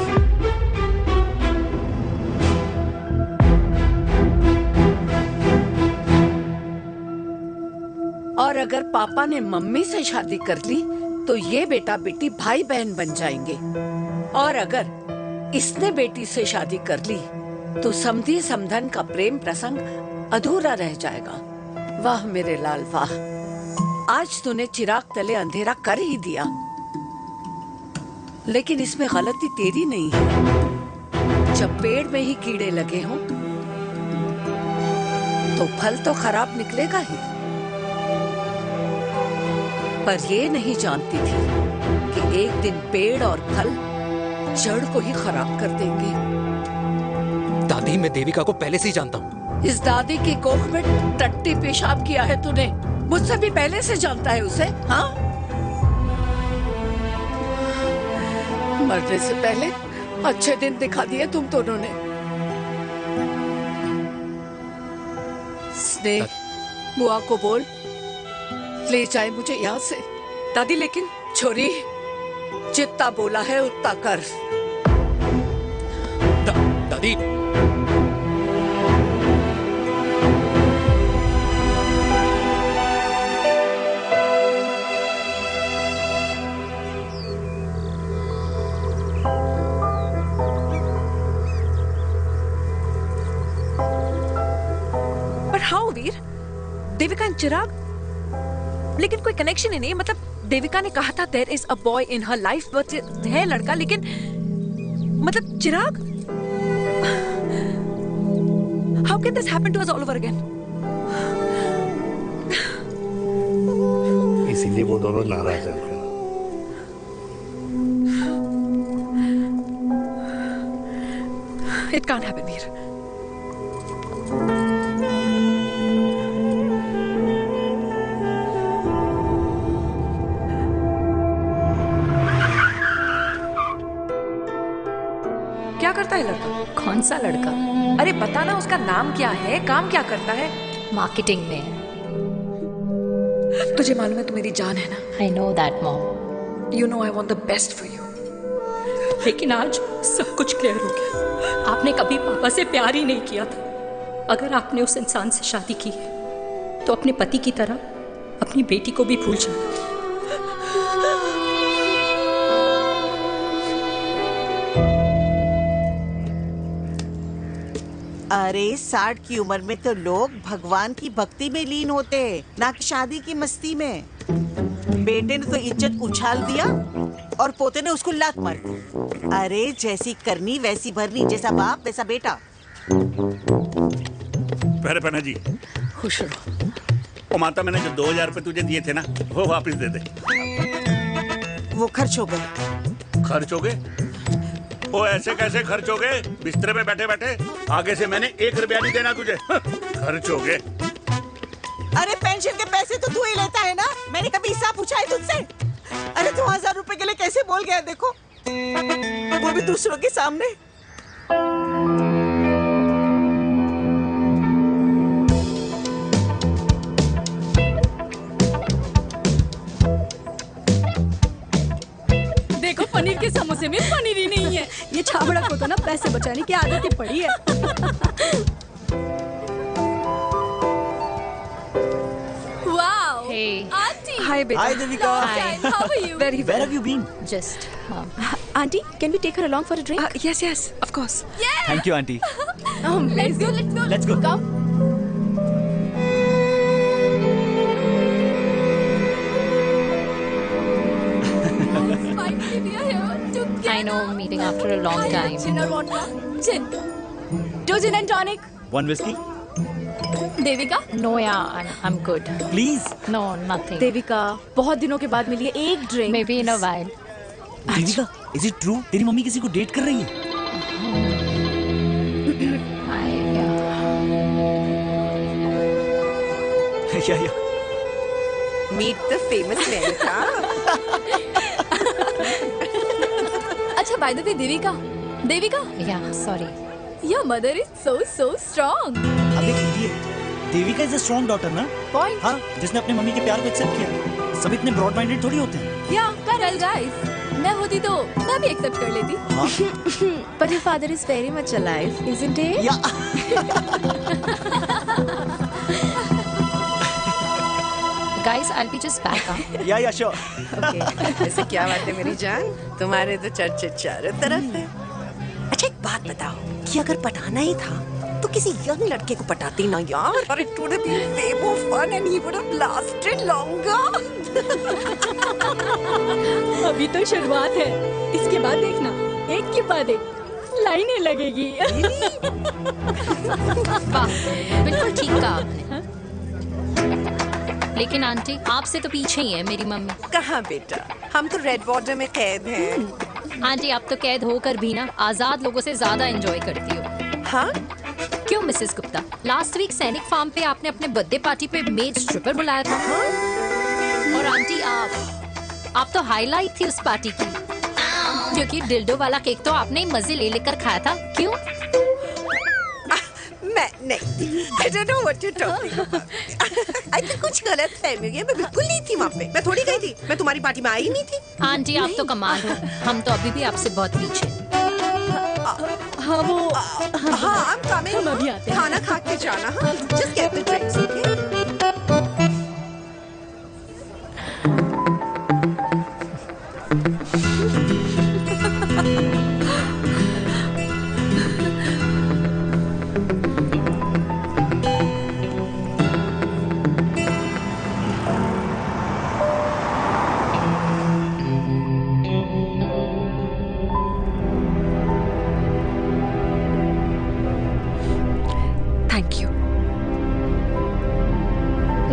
और और अगर पापा ने मम्मी से शादी कर ली तो ये बेटा बेटी भाई बहन बन जाएंगे, और अगर इसने बेटी से शादी कर ली तो समधी समधन का प्रेम प्रसंग अधूरा रह जाएगा। वाह मेरे लाल वाह, आज तूने चिराग तले अंधेरा कर ही दिया, लेकिन इसमें गलती तेरी नहीं है। जब पेड़ में ही कीड़े लगे हों तो फल तो खराब निकलेगा ही। पर ये नहीं जानती थी कि एक दिन पेड़ और फल जड़ को ही खराब कर देंगे। दादी, मैं देविका को पहले से ही जानता हूँ। इस दादी की कोख में टट्टी पेशाब किया है तूने, मुझसे भी पहले से जानता है उसे। हाँ, मरने से पहले अच्छे दिन दिखा दिए तुम दोनों ने। स्नेह, बुआ को बोल ले जाए मुझे यहाँ से। दादी लेकिन छोरी, जितना बोला है उतना कर। दादी, हाउ वीर? देविका एंड चिराग, लेकिन कोई कनेक्शन ही नहीं। मतलब देविका ने कहा था there is a boy in her life, but है लड़का, लेकिन मतलब Chirag, how can this happen to us all over again? इसीलिए वो दोनों नाराज हैं। It can't happen Veer. क्या करता है लड़का? कौन सा लड़का? अरे बता ना, उसका नाम क्या है, काम क्या करता है? मार्केटिंग में है। तुझे मालूम है तू मेरी जान है ना? I know that mom. You know I want the best for you. लेकिन आज सब कुछ क्लियर हो गया। आपने कभी पापा से प्यार ही नहीं किया था। अगर आपने उस इंसान से शादी की है तो अपने पति की तरह अपनी बेटी को भी भूल जाना। अरे 60 की उम्र में तो लोग भगवान की भक्ति में लीन होते हैं, ना कि शादी की मस्ती में। बेटे ने तो इज्जत उछाल दिया और पोते ने उसको लात मार दी। अरे जैसी करनी वैसी भरनी, जैसा बाप वैसा बेटा। पहले पहना जी, खुश रहो। ओ माता, मैंने जो 2000 रुपए तुझे दिए थे ना, वो वापस दे दे। वो खर्च हो गए। खर्च हो गए? ओ ऐसे कैसे खर्च हो गए? बिस्तर में बैठे बैठे। आगे से मैंने 1 रुपया नहीं देना तुझे। खर्च हो गए। अरे पेंशन के पैसे तो तू ही लेता है ना, मैंने कभी हिसाब पूछा है तुझसे? अरे 2000 रुपए के लिए कैसे बोल गया देखो, वो भी दूसरों के सामने। देखो पनीर के समोसे में पनीर ही नहीं है। ये छाबड़ा को तो ना पैसे बचाने की आदत ही पड़ी है। Wow, auntie. हाय बेटा। Hi Devika. How are you? Very Where have you been? Just. Auntie, can we take her along for a drink? Yes, yes, of course. Yeah. Thank you aunty. Let's go, let's go. Let's go. Come. Finally, we are here together. I know, meeting after a long time. Gin or vodka? Gin. 2 gin and tonic. One whisky Devika? No, yeah, I'm good. Please. No, nothing. Devika, बहुत दिनों के बाद मिली है, एक drink. Maybe in a while. Devika, is it true तेरी mummy किसी को date कर रही है? या Meet the famous Mehrika. अच्छा, by the way, Devika? Yeah, sorry. Your mother is so strong. अबे idiot, Devika is a strong daughter ना? Point. हाँ, जिसने अपने मम्मी के प्यार को एक्सेप्ट किया। सब इतने ब्रॉड माइंडेड थोड़ी होते हैं। Yeah, correct guys. मैं होती तो मैं भी एक्सेप्ट कर लेती। But your father is very much alive, isn't he? Guys, I'll be just back. या श्योर। ओके, ऐसे क्या बात है मेरी जान, तुम्हारे तो चर्चे चारों तरफ है। अच्छा एक बात बताओ कि अगर पटाना ही था तो किसी यंग लड़के को पटाती ना यार, और it would have been way more fun and he would have lasted longer। अभी तो शुरुआत है, इसके बाद देखना एक के बाद एक लाइनें लगेगी। वाह, बिल्कुल ठीक कहा आपने। लेकिन आंटी, आपसे तो पीछे ही है मेरी मम्मी। कहाँ बेटा, हम तो रेड वाटर में कैद हैं। आंटी, आप तो कैद होकर भी ना आजाद लोगों से ज्यादा एंजॉय करती हो। हाँ? क्यों मिसेस गुप्ता, लास्ट वीक सैनिक फार्म पे आपने अपने बर्थडे पार्टी पे मेड स्ट्रिपर बुलाया था। और आंटी, आप तो हाईलाइट थी उस पार्टी की, क्योंकि डिल्डो वाला केक तो आपने ही मजे ले लेकर खाया था। क्यों? मैं नहीं, I don't know what you're talking about। I think कुछ गलत फहमी हुई है, मैं बिल्कुल नहीं थी वहाँ पे, मैं थोड़ी गई थी, मैं तुम्हारी पार्टी में आई नहीं थी। आंटी, आप तो कमाल हो, हम तो अभी भी आपसे बहुत पीछे। हाँ वो हाँ, I'm coming। हम अभी आते हैं। खाना खा के जाना। हाँ, just get the drinks, okay?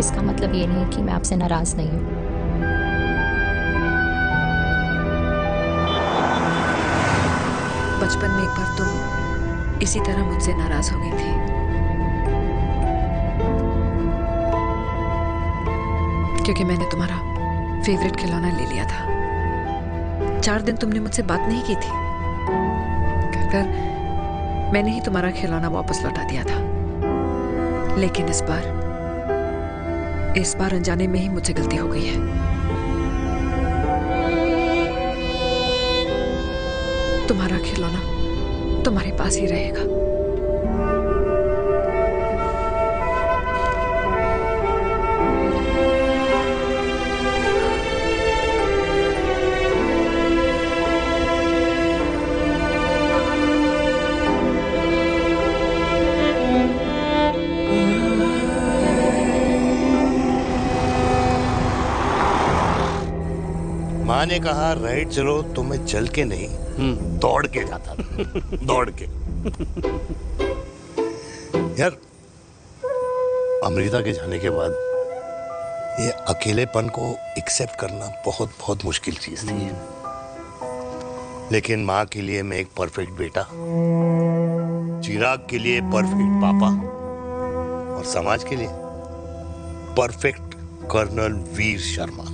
इसका मतलब ये नहीं कि मैं आपसे नाराज नहीं हूँ। बचपन में एक बार तुम इसी तरह मुझसे नाराज हो गई थी, क्योंकि मैंने तुम्हारा फेवरेट खिलौना ले लिया था। 4 दिन तुमने मुझसे बात नहीं की थी, कहकर मैंने ही तुम्हारा खिलौना वापस लौटा दिया था। लेकिन इस बार अनजाने में ही मुझसे गलती हो गई है। तुम्हारा खिलौना तुम्हारे पास ही रहेगा। माँ ने कहा राइट चलो, तो मैं चल के नहीं दौड़ के जाता था। दौड़ के। यार, अमृता के जाने के बाद ये अकेलेपन को एक्सेप्ट करना बहुत बहुत मुश्किल चीज थी। लेकिन माँ के लिए मैं एक परफेक्ट बेटा, चिराग के लिए परफेक्ट पापा, और समाज के लिए परफेक्ट कर्नल वीर शर्मा।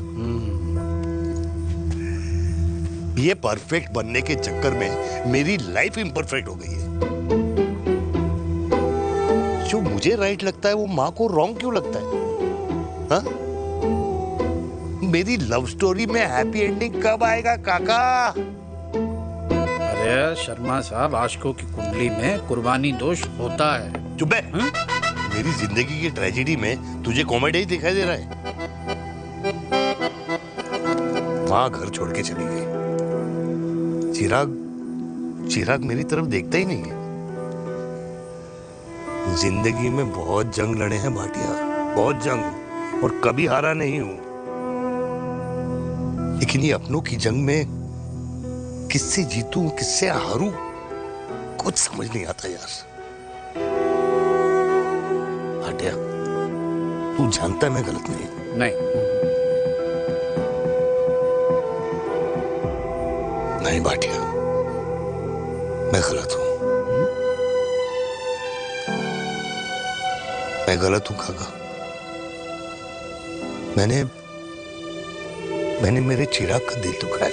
ये परफेक्ट बनने के चक्कर में मेरी लाइफ इम्परफेक्ट हो गई है। जो मुझे राइट लगता है वो माँ को रॉन्ग क्यों लगता है? हा? मेरी लव स्टोरी में हैप्पी एंडिंग कब आएगा काका? अरे शर्मा साहब, आशिकों की कुंडली में कुर्बानी दोष होता है। चुप है। मेरी जिंदगी की ट्रेजेडी में तुझे कॉमेडी ही दिखाई दे रहा है। माँ घर छोड़ के चली गई। चिराग मेरी तरफ देखता ही नहीं है। जिंदगी में बहुत जंग लड़े हैं भाटिया, बहुत जंग, और कभी हारा नहीं हूं। लेकिन ये अपनों की जंग में किससे जीतूं, किससे हारूं, कुछ समझ नहीं आता यार। भाटिया, तू जानता है मैं गलत नहीं। नहीं भाटिया, मैं गलत हूं। मैं गलत हूं काका। मैंने मेरे चिराग का दिल दुखाया है।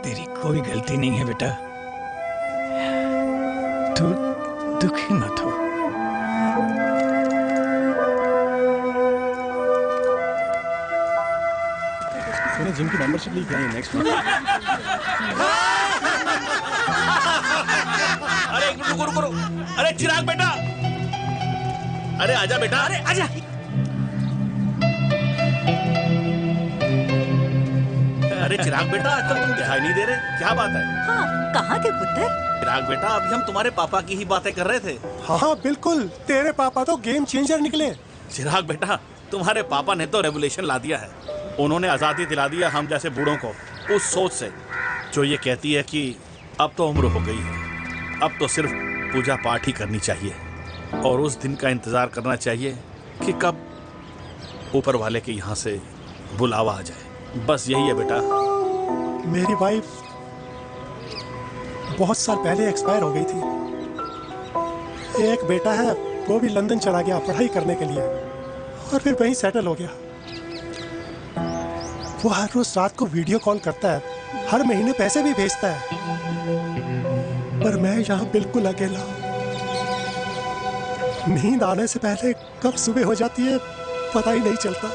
तेरी कोई गलती नहीं है बेटा, तू दुखी मत हो। मैंने जिम की मेंबरशिप ली क्या है नेक्स्ट मंथ? अरे रुको रुको रुको, अरे चिराग बेटा, अरे आजा बेटा, अरे आजा। अरे चिराग बेटा, आजकल तुम दिखाई नहीं दे रहे, क्या बात है? हाँ, कहाँ थे पुत्र? चिराग बेटा, अभी हम तुम्हारे पापा की ही बातें कर रहे थे। हाँ बिल्कुल, तेरे पापा तो गेम चेंजर निकले। चिराग बेटा, तुम्हारे पापा ने तो रेवोल्यूशन ला दिया है। उन्होंने आजादी दिला दिया हम जैसे बूढ़ों को, उस सोच से जो ये कहती है कि अब तो उम्र हो गई है, अब तो सिर्फ पूजा पाठ ही करनी चाहिए और उस दिन का इंतजार करना चाहिए कि कब ऊपर वाले के यहाँ से बुलावा आ जाए। बस यही है बेटा। मेरी वाइफ बहुत साल पहले एक्सपायर हो गई थी। एक बेटा है, वो भी लंदन चला गया पढ़ाई करने के लिए और फिर वहीं सेटल हो गया। वो हर रोज रात को वीडियो कॉल करता है, हर महीने पैसे भी भेजता है, पर मैं यहाँ बिल्कुल अकेला हूँ। नींद आने से पहले कब सुबह हो जाती है पता ही नहीं चलता।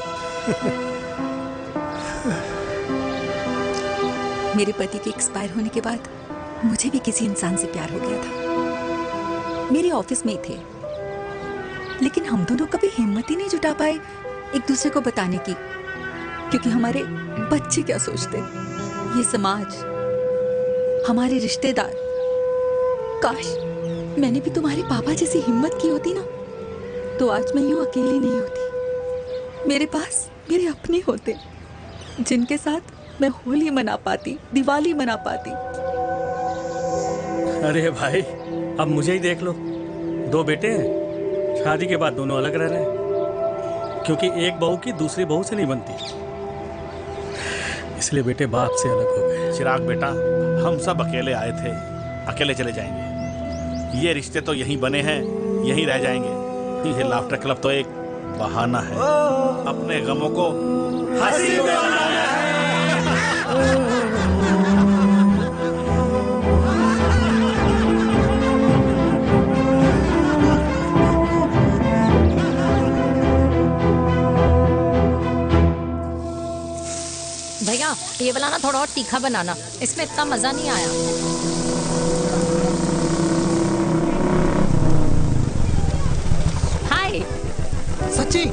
मेरे पति के एक्सपायर होने के बाद मुझे भी किसी इंसान से प्यार हो गया था। मेरे ऑफिस में ही थे, लेकिन हम दोनों कभी हिम्मत ही नहीं जुटा पाए एक दूसरे को बताने की, क्योंकि हमारे बच्चे क्या सोचते, ये समाज, हमारे रिश्तेदार। काश मैंने भी तुम्हारे पापा जैसी हिम्मत की होती ना, तो आज मैं यूं अकेली नहीं होती। मेरे पास मेरे अपने होते जिनके साथ मैं होली मना पाती, दिवाली मना पाती। अरे भाई, अब मुझे ही देख लो, 2 बेटे हैं, शादी के बाद दोनों अलग रह रहे हैं, क्योंकि एक बहू की दूसरी बहू से नहीं बनती, इसलिए बेटे बाप से अलग हो गए। चिराग बेटा, हम सब अकेले आए थे, अकेले चले जाएंगे। ये रिश्ते तो यहीं बने हैं, यहीं रह जाएंगे। ये लाफ्टर क्लब तो एक बहाना है अपने गमों को हंसी में बनाना है। भैया ये वाला ना थोड़ा और तीखा बनाना, इसमें इतना मजा नहीं आया। हाय। सच्ची?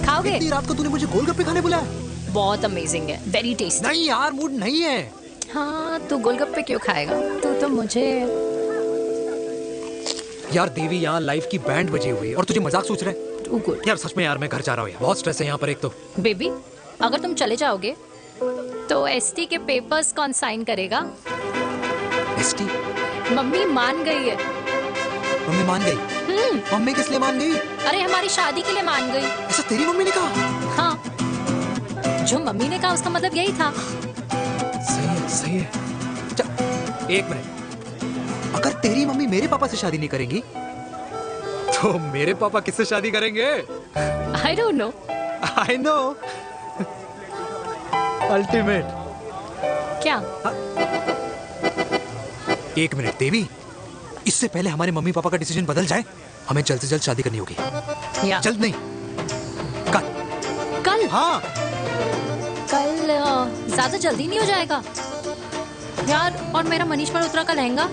खाओगे? इतनी रात को तूने मुझे गोलगप्पे खाने बुलाया? बहुत अमेजिंग है, वेरी टेस्टी। नहीं यार, मूड नहीं है। हाँ, तू गोलगप्पे क्यों खाएगा? तू तो मुझे। यार देवी, यहाँ लाइफ की बैंड बजी हुई है और तुझे मजाक सोच रहे हैं? यार सच में यार, मैं घर जा रहा हूँ यार, बहुत स्ट्रेस है यहाँ पर। एक तो बेबी, अगर तुम चले जाओगे तो एसटी के पेपर्स कौन साइन करेगा? एसटी? मम्मी मान गई है। मम्मी मान गई? मम्मी किस लिए मान गई? अरे हमारी शादी के लिए मान गई। अच्छा, तेरी मम्मी ने कहा? हाँ, जो मम्मी ने कहा उसका मतलब यही था। सही है, सही है। एक मिनट, अगर तेरी मम्मी मेरे पापा से शादी नहीं करेंगी तो मेरे पापा किससे शादी करेंगे? I don't know. I know. Ultimate. क्या? एक मिनट देवी, इससे पहले हमारे मम्मी पापा का डिसीजन बदल जाए, हमें जल्द से जल्द शादी करनी होगी। जल्द नहीं, कल। कल? हाँ, कल ज्यादा जल्दी नहीं हो जाएगा यार? और मेरा मनीष मल्होत्रा का लहंगा?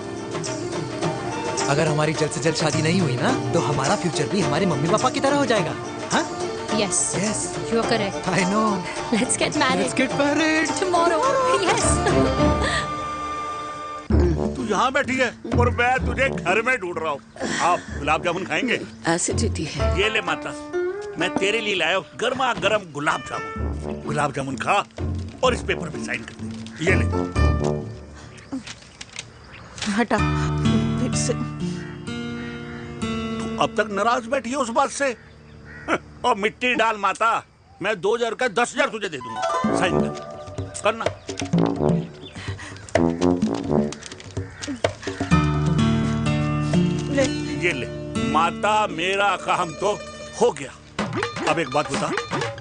अगर हमारी जल्द से जल्द शादी नहीं हुई ना, तो हमारा फ्यूचर भी हमारे मम्मी पापा की तरह हो जाएगा। हाँ? Yes. Yes. You are correct. I know. Let's get married. Let's get married tomorrow. Yes. तू यहाँ बैठी है और मैं तुझे घर में ढूंढ रहा हूँ। आप गुलाब जामुन खाएंगे? एसिडिटी है। ये ले माता, मैं तेरे लिए लाया हूँ गर्मा गर्म गुलाब जामुन। गुलाब जामुन खा और इस पेपर पे साइन कर दे। ये ले। हटा फिर से। तू अब तक नाराज बैठी है उस बात से? और मिट्टी डाल माता, मैं 2000 का 10,000 तुझे दे दूंगा। साइन कर, करना। ले। ये ले माता, मेरा काम तो हो गया। अब एक बात बता,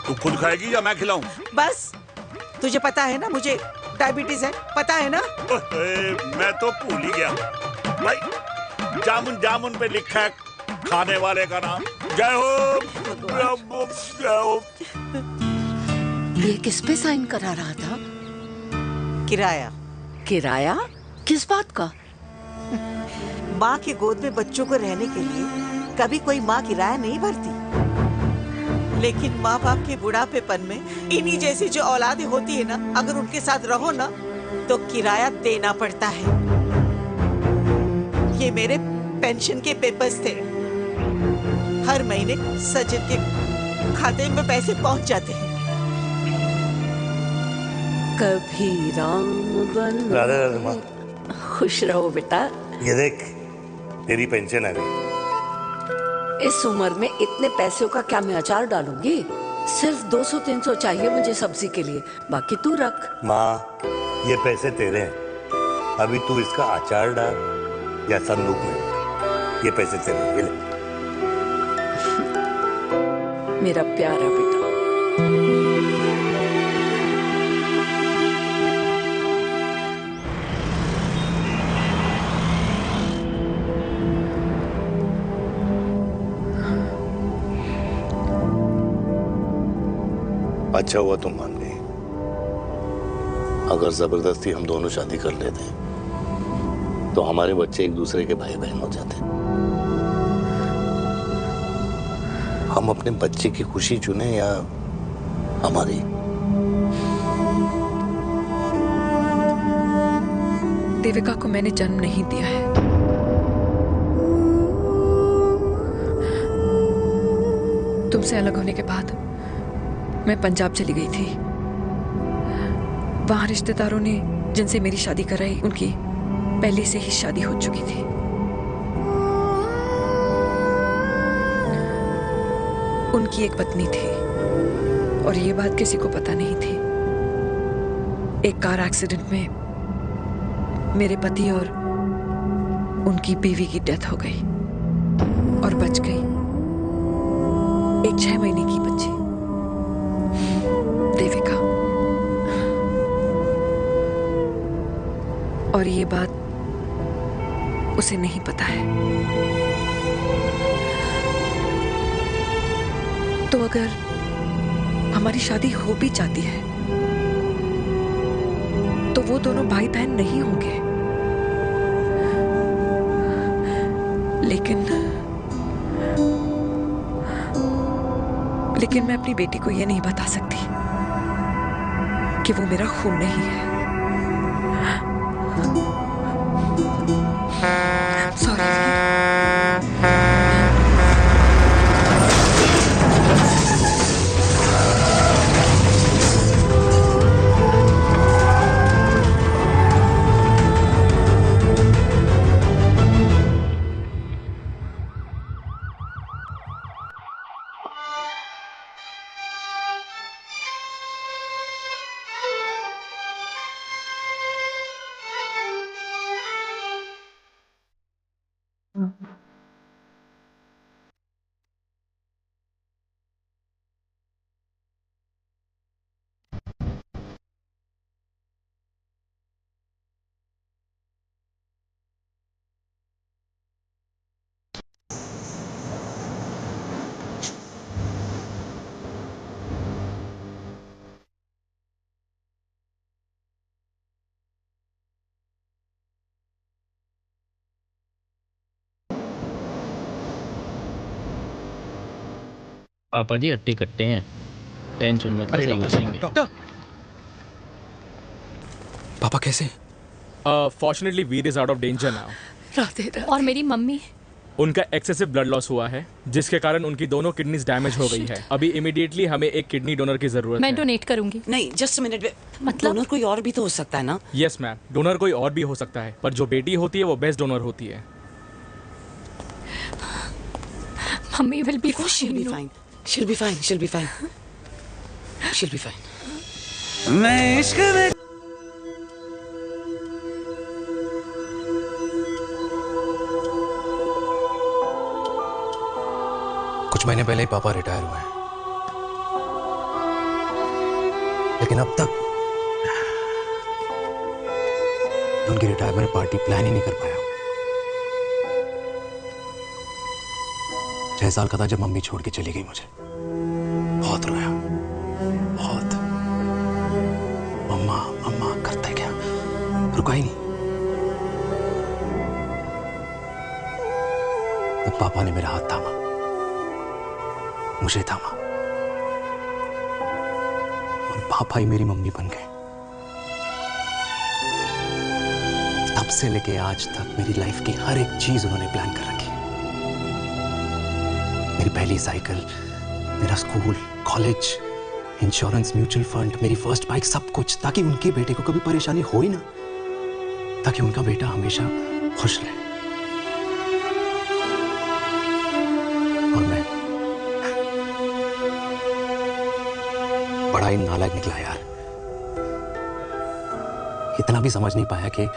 तू खुद खाएगी या मैं खिलाऊं? बस, तुझे पता है ना मुझे डायबिटीज है, पता है ना? मैं तो भूल ही गया भाई। जामुन जामुन पे लिखा है खाने वाले का नाम। जय हो, जय हो। ये किस पे साइन करा रहा था? किराया। किराया? किस बात का? माँ की गोद में बच्चों को रहने के लिए कभी कोई माँ किराया नहीं भरती, लेकिन माँ बाप के बुढ़ापेपन में इन्हीं जैसी जो औलादें होती है ना, अगर उनके साथ रहो ना तो किराया देना पड़ता है। ये मेरे पेंशन के पेपर्स थे। हर महीने सचिन के खाते में पैसे पहुंच जाते हैं। कभी राम बन। राधे राधे माँ। खुश रहो बेटा। ये देख, तेरी पेंशन आ गई। इस उम्र में इतने पैसों का क्या मैं अचार डालूंगी? सिर्फ 200-300 चाहिए मुझे सब्जी के लिए, बाकी तू रख। माँ, ये पैसे तेरे हैं, अभी तू इसका अचार डाल या संदूक में, ये पैसे तेरे हैं, ये ले। मेरा प्यारा बेटा। अच्छा हुआ तुम मान गई, अगर जबरदस्ती हम दोनों शादी कर लेते तो हमारे बच्चे एक दूसरे के भाई बहन हो जाते। हम अपने बच्चे की खुशी चुने या हमारी? देविका को मैंने जन्म नहीं दिया है। तुमसे अलग होने के बाद मैं पंजाब चली गई थी। वहां रिश्तेदारों ने जिनसे मेरी शादी कराई, उनकी पहले से ही शादी हो चुकी थी। उनकी एक पत्नी थी और ये बात किसी को पता नहीं थी। एक कार एक्सीडेंट में मेरे पति और उनकी बीवी की डेथ हो गई और बच गई एक 6 महीने की बच्ची, देविका। और ये बात उसे नहीं पता है। तो अगर हमारी शादी हो भी जाती है तो वो दोनों भाई बहन नहीं होंगे। लेकिन मैं अपनी बेटी को ये नहीं बता सकती कि वो मेरा खून नहीं है। सॉरी। पापा जी हट्टे कट्टे हैं, टेंशन मत लो, सही हो जाएंगे। डॉक्टर, पापा कैसे? Fortunately Veer is out of danger now. Radhe Radhe. और मेरी मम्मी? उनका एक्सेसिव ब्लड लॉस हुआ है जिसके कारण उनकी दोनों किडनीज डैमेज हो गई है। अभी इमीडिएटली हमें एक किडनी डोनर की जरूरत है। मैं डोनेट करूंगी। नहीं, जस्ट मिनट। मतलब डोनर कोई और भी तो हो सकता है ना? यस मैम, डोनर कोई और भी हो सकता है, पर जो बेटी होती है वो बेस्ट डोनर होती है। Mummy will be fine. She'll be fine. She'll be fine. She'll be fine. मैं इश्क में कुछ महीने पहले ही पापा रिटायर हुए हैं, लेकिन अब तक उनकी रिटायरमेंट पार्टी प्लान ही नहीं कर पाया। 6 साल का था जब मम्मी छोड़ के चली गई मुझे। बहुत रोया, बहुत। मम्मा मम्मा करते क्या, रुका ही नहीं। तब पापा ने मेरा हाथ थामा, मुझे थामा, और पापा ही मेरी मम्मी बन गए। तब से लेके आज तक मेरी लाइफ की हर एक चीज उन्होंने प्लान कर रखी। मेरी पहली साइकिल, मेरा school, college, insurance, mutual fund, मेरी फर्स्ट बाइक, सब कुछ, ताकि उनके बेटे को कभी परेशानी हो ही ना, ताकि उनका बेटा हमेशा खुश रहे। और मैं बड़ा ही नालायक निकला यार। इतना भी समझ नहीं पाया कि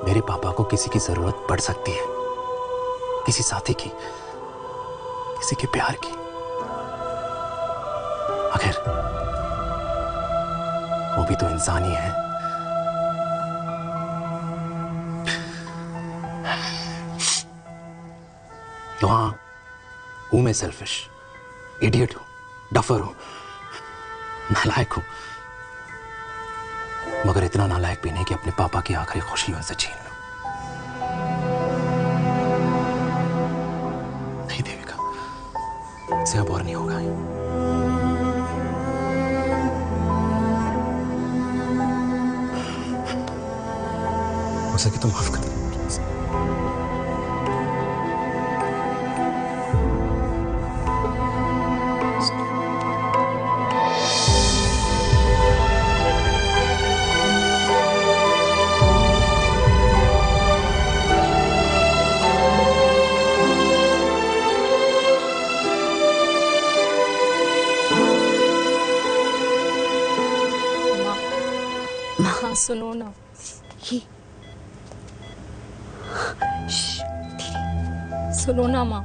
मेरे पापा को किसी की जरूरत पड़ सकती है, किसी साथी की, किसी के प्यार की। आखिर वो भी तो इंसान ही है। तो हाँ, हूं मैं सेल्फिश, इडियट हूं, डफर हूं, नालायक हूं, मगर इतना नालायक भी नहीं कि अपने पापा की आखिरी खुशी उनसे छीन लूं। नहीं देविका, इससे अब और नहीं होगा। हो सके तो माफ कर दो। हाँ सुनो ना, सुनो ना माँ।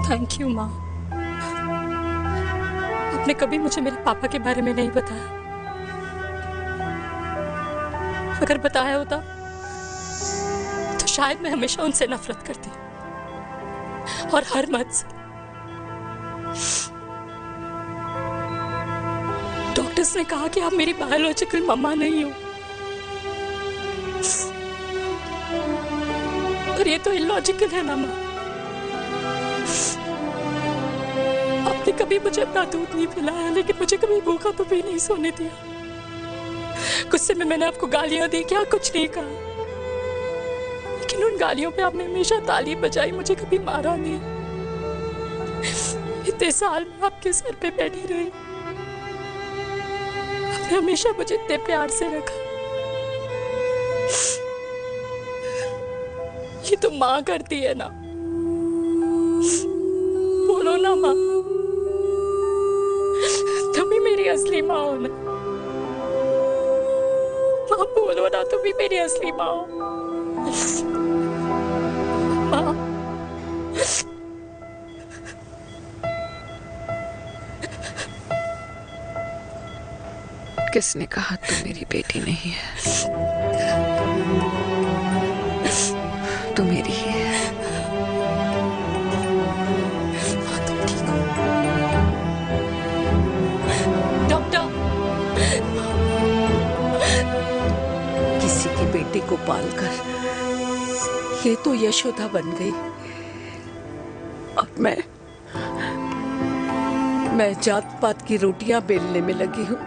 थैंक यू माँ, आपने कभी मुझे मेरे पापा के बारे में नहीं बताया। अगर बताया होता तो शायद मैं हमेशा उनसे नफरत करती, और हर मत से। डॉक्टर्स ने कहा कि आप मेरी बायोलॉजिकल मम्मा नहीं हो, पर ये तो इलॉजिकल है ना माँ। आपने कभी मुझे अपना दूध नहीं पिलाया, लेकिन मुझे कभी भूखा तो भी नहीं सोने दिया। गुस्से में मैंने आपको गालियां दी, क्या कुछ नहीं कहा, लेकिन उन गालियों पे आपने हमेशा ताली बजाई, मुझे कभी मारा नहीं। इतने साल में आपके सर पे बैठी रही, आपने हमेशा मुझे इतने प्यार से रखा। ये तो माँ करती है ना, बोलो ना माँ, तुम ही मेरी असली माँ हो ना। माँ बोलो ना, तुम ही मेरी असली माँ हो। माँ किसने कहा तू मेरी बेटी नहीं है? तू मेरी ही है। डॉक्टर, किसी की बेटी को पालकर ये तो यशोदा बन गई, और मैं जात पात की रोटियां बेलने में लगी हूँ।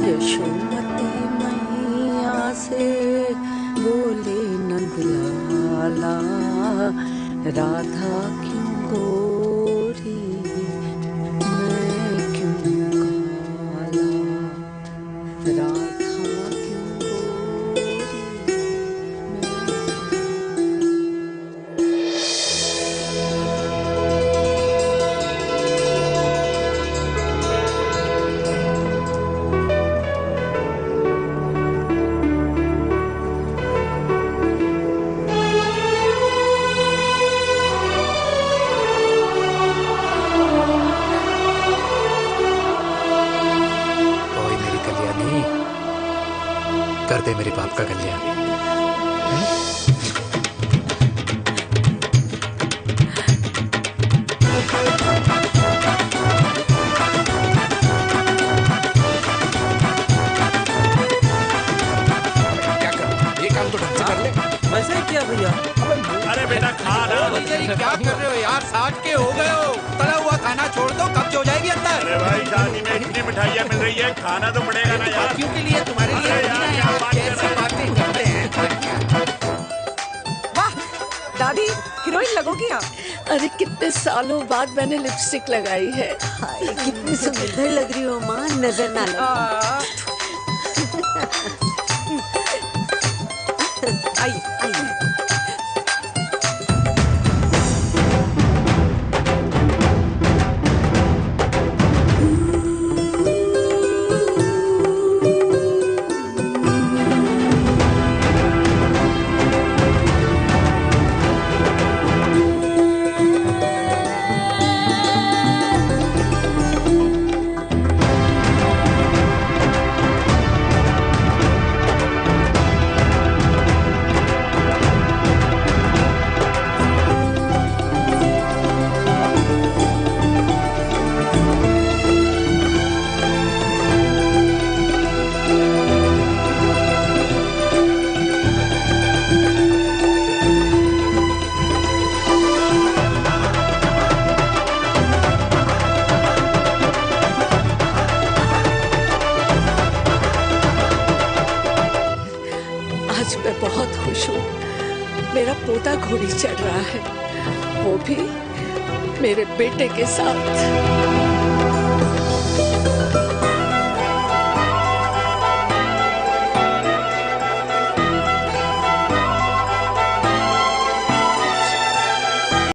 यशोमती मैया से बोले नंदलाला, राधा क्यों गोरी मैं क्यों काला, राधा क्यों गोरी कर दे मेरे बाप का कल्याण। क्या कर रहे हो यार? 60 के हो गए हो, तला हुआ खाना छोड़ दो, कब्ज हो जाएगी अंदर। अरे भाई शादी में इतनी मिठाइयाँ मिल रही है, खाना तो पड़ेगा ना यार। क्यों के लिए तुम्हारे लिए कैसी बातें करते हैं। वाह दादी, हीरोइन लगोगी आप। अरे कितने सालों बाद मैंने लिपस्टिक लगाई है। हाय, कितनी सुंदर लग रही हो माँ, नजर ना लगे। आइए आइए। आज मैं बहुत खुश हूँ। मेरा पोता घोड़ी चढ़ रहा है, वो भी मेरे बेटे के साथ।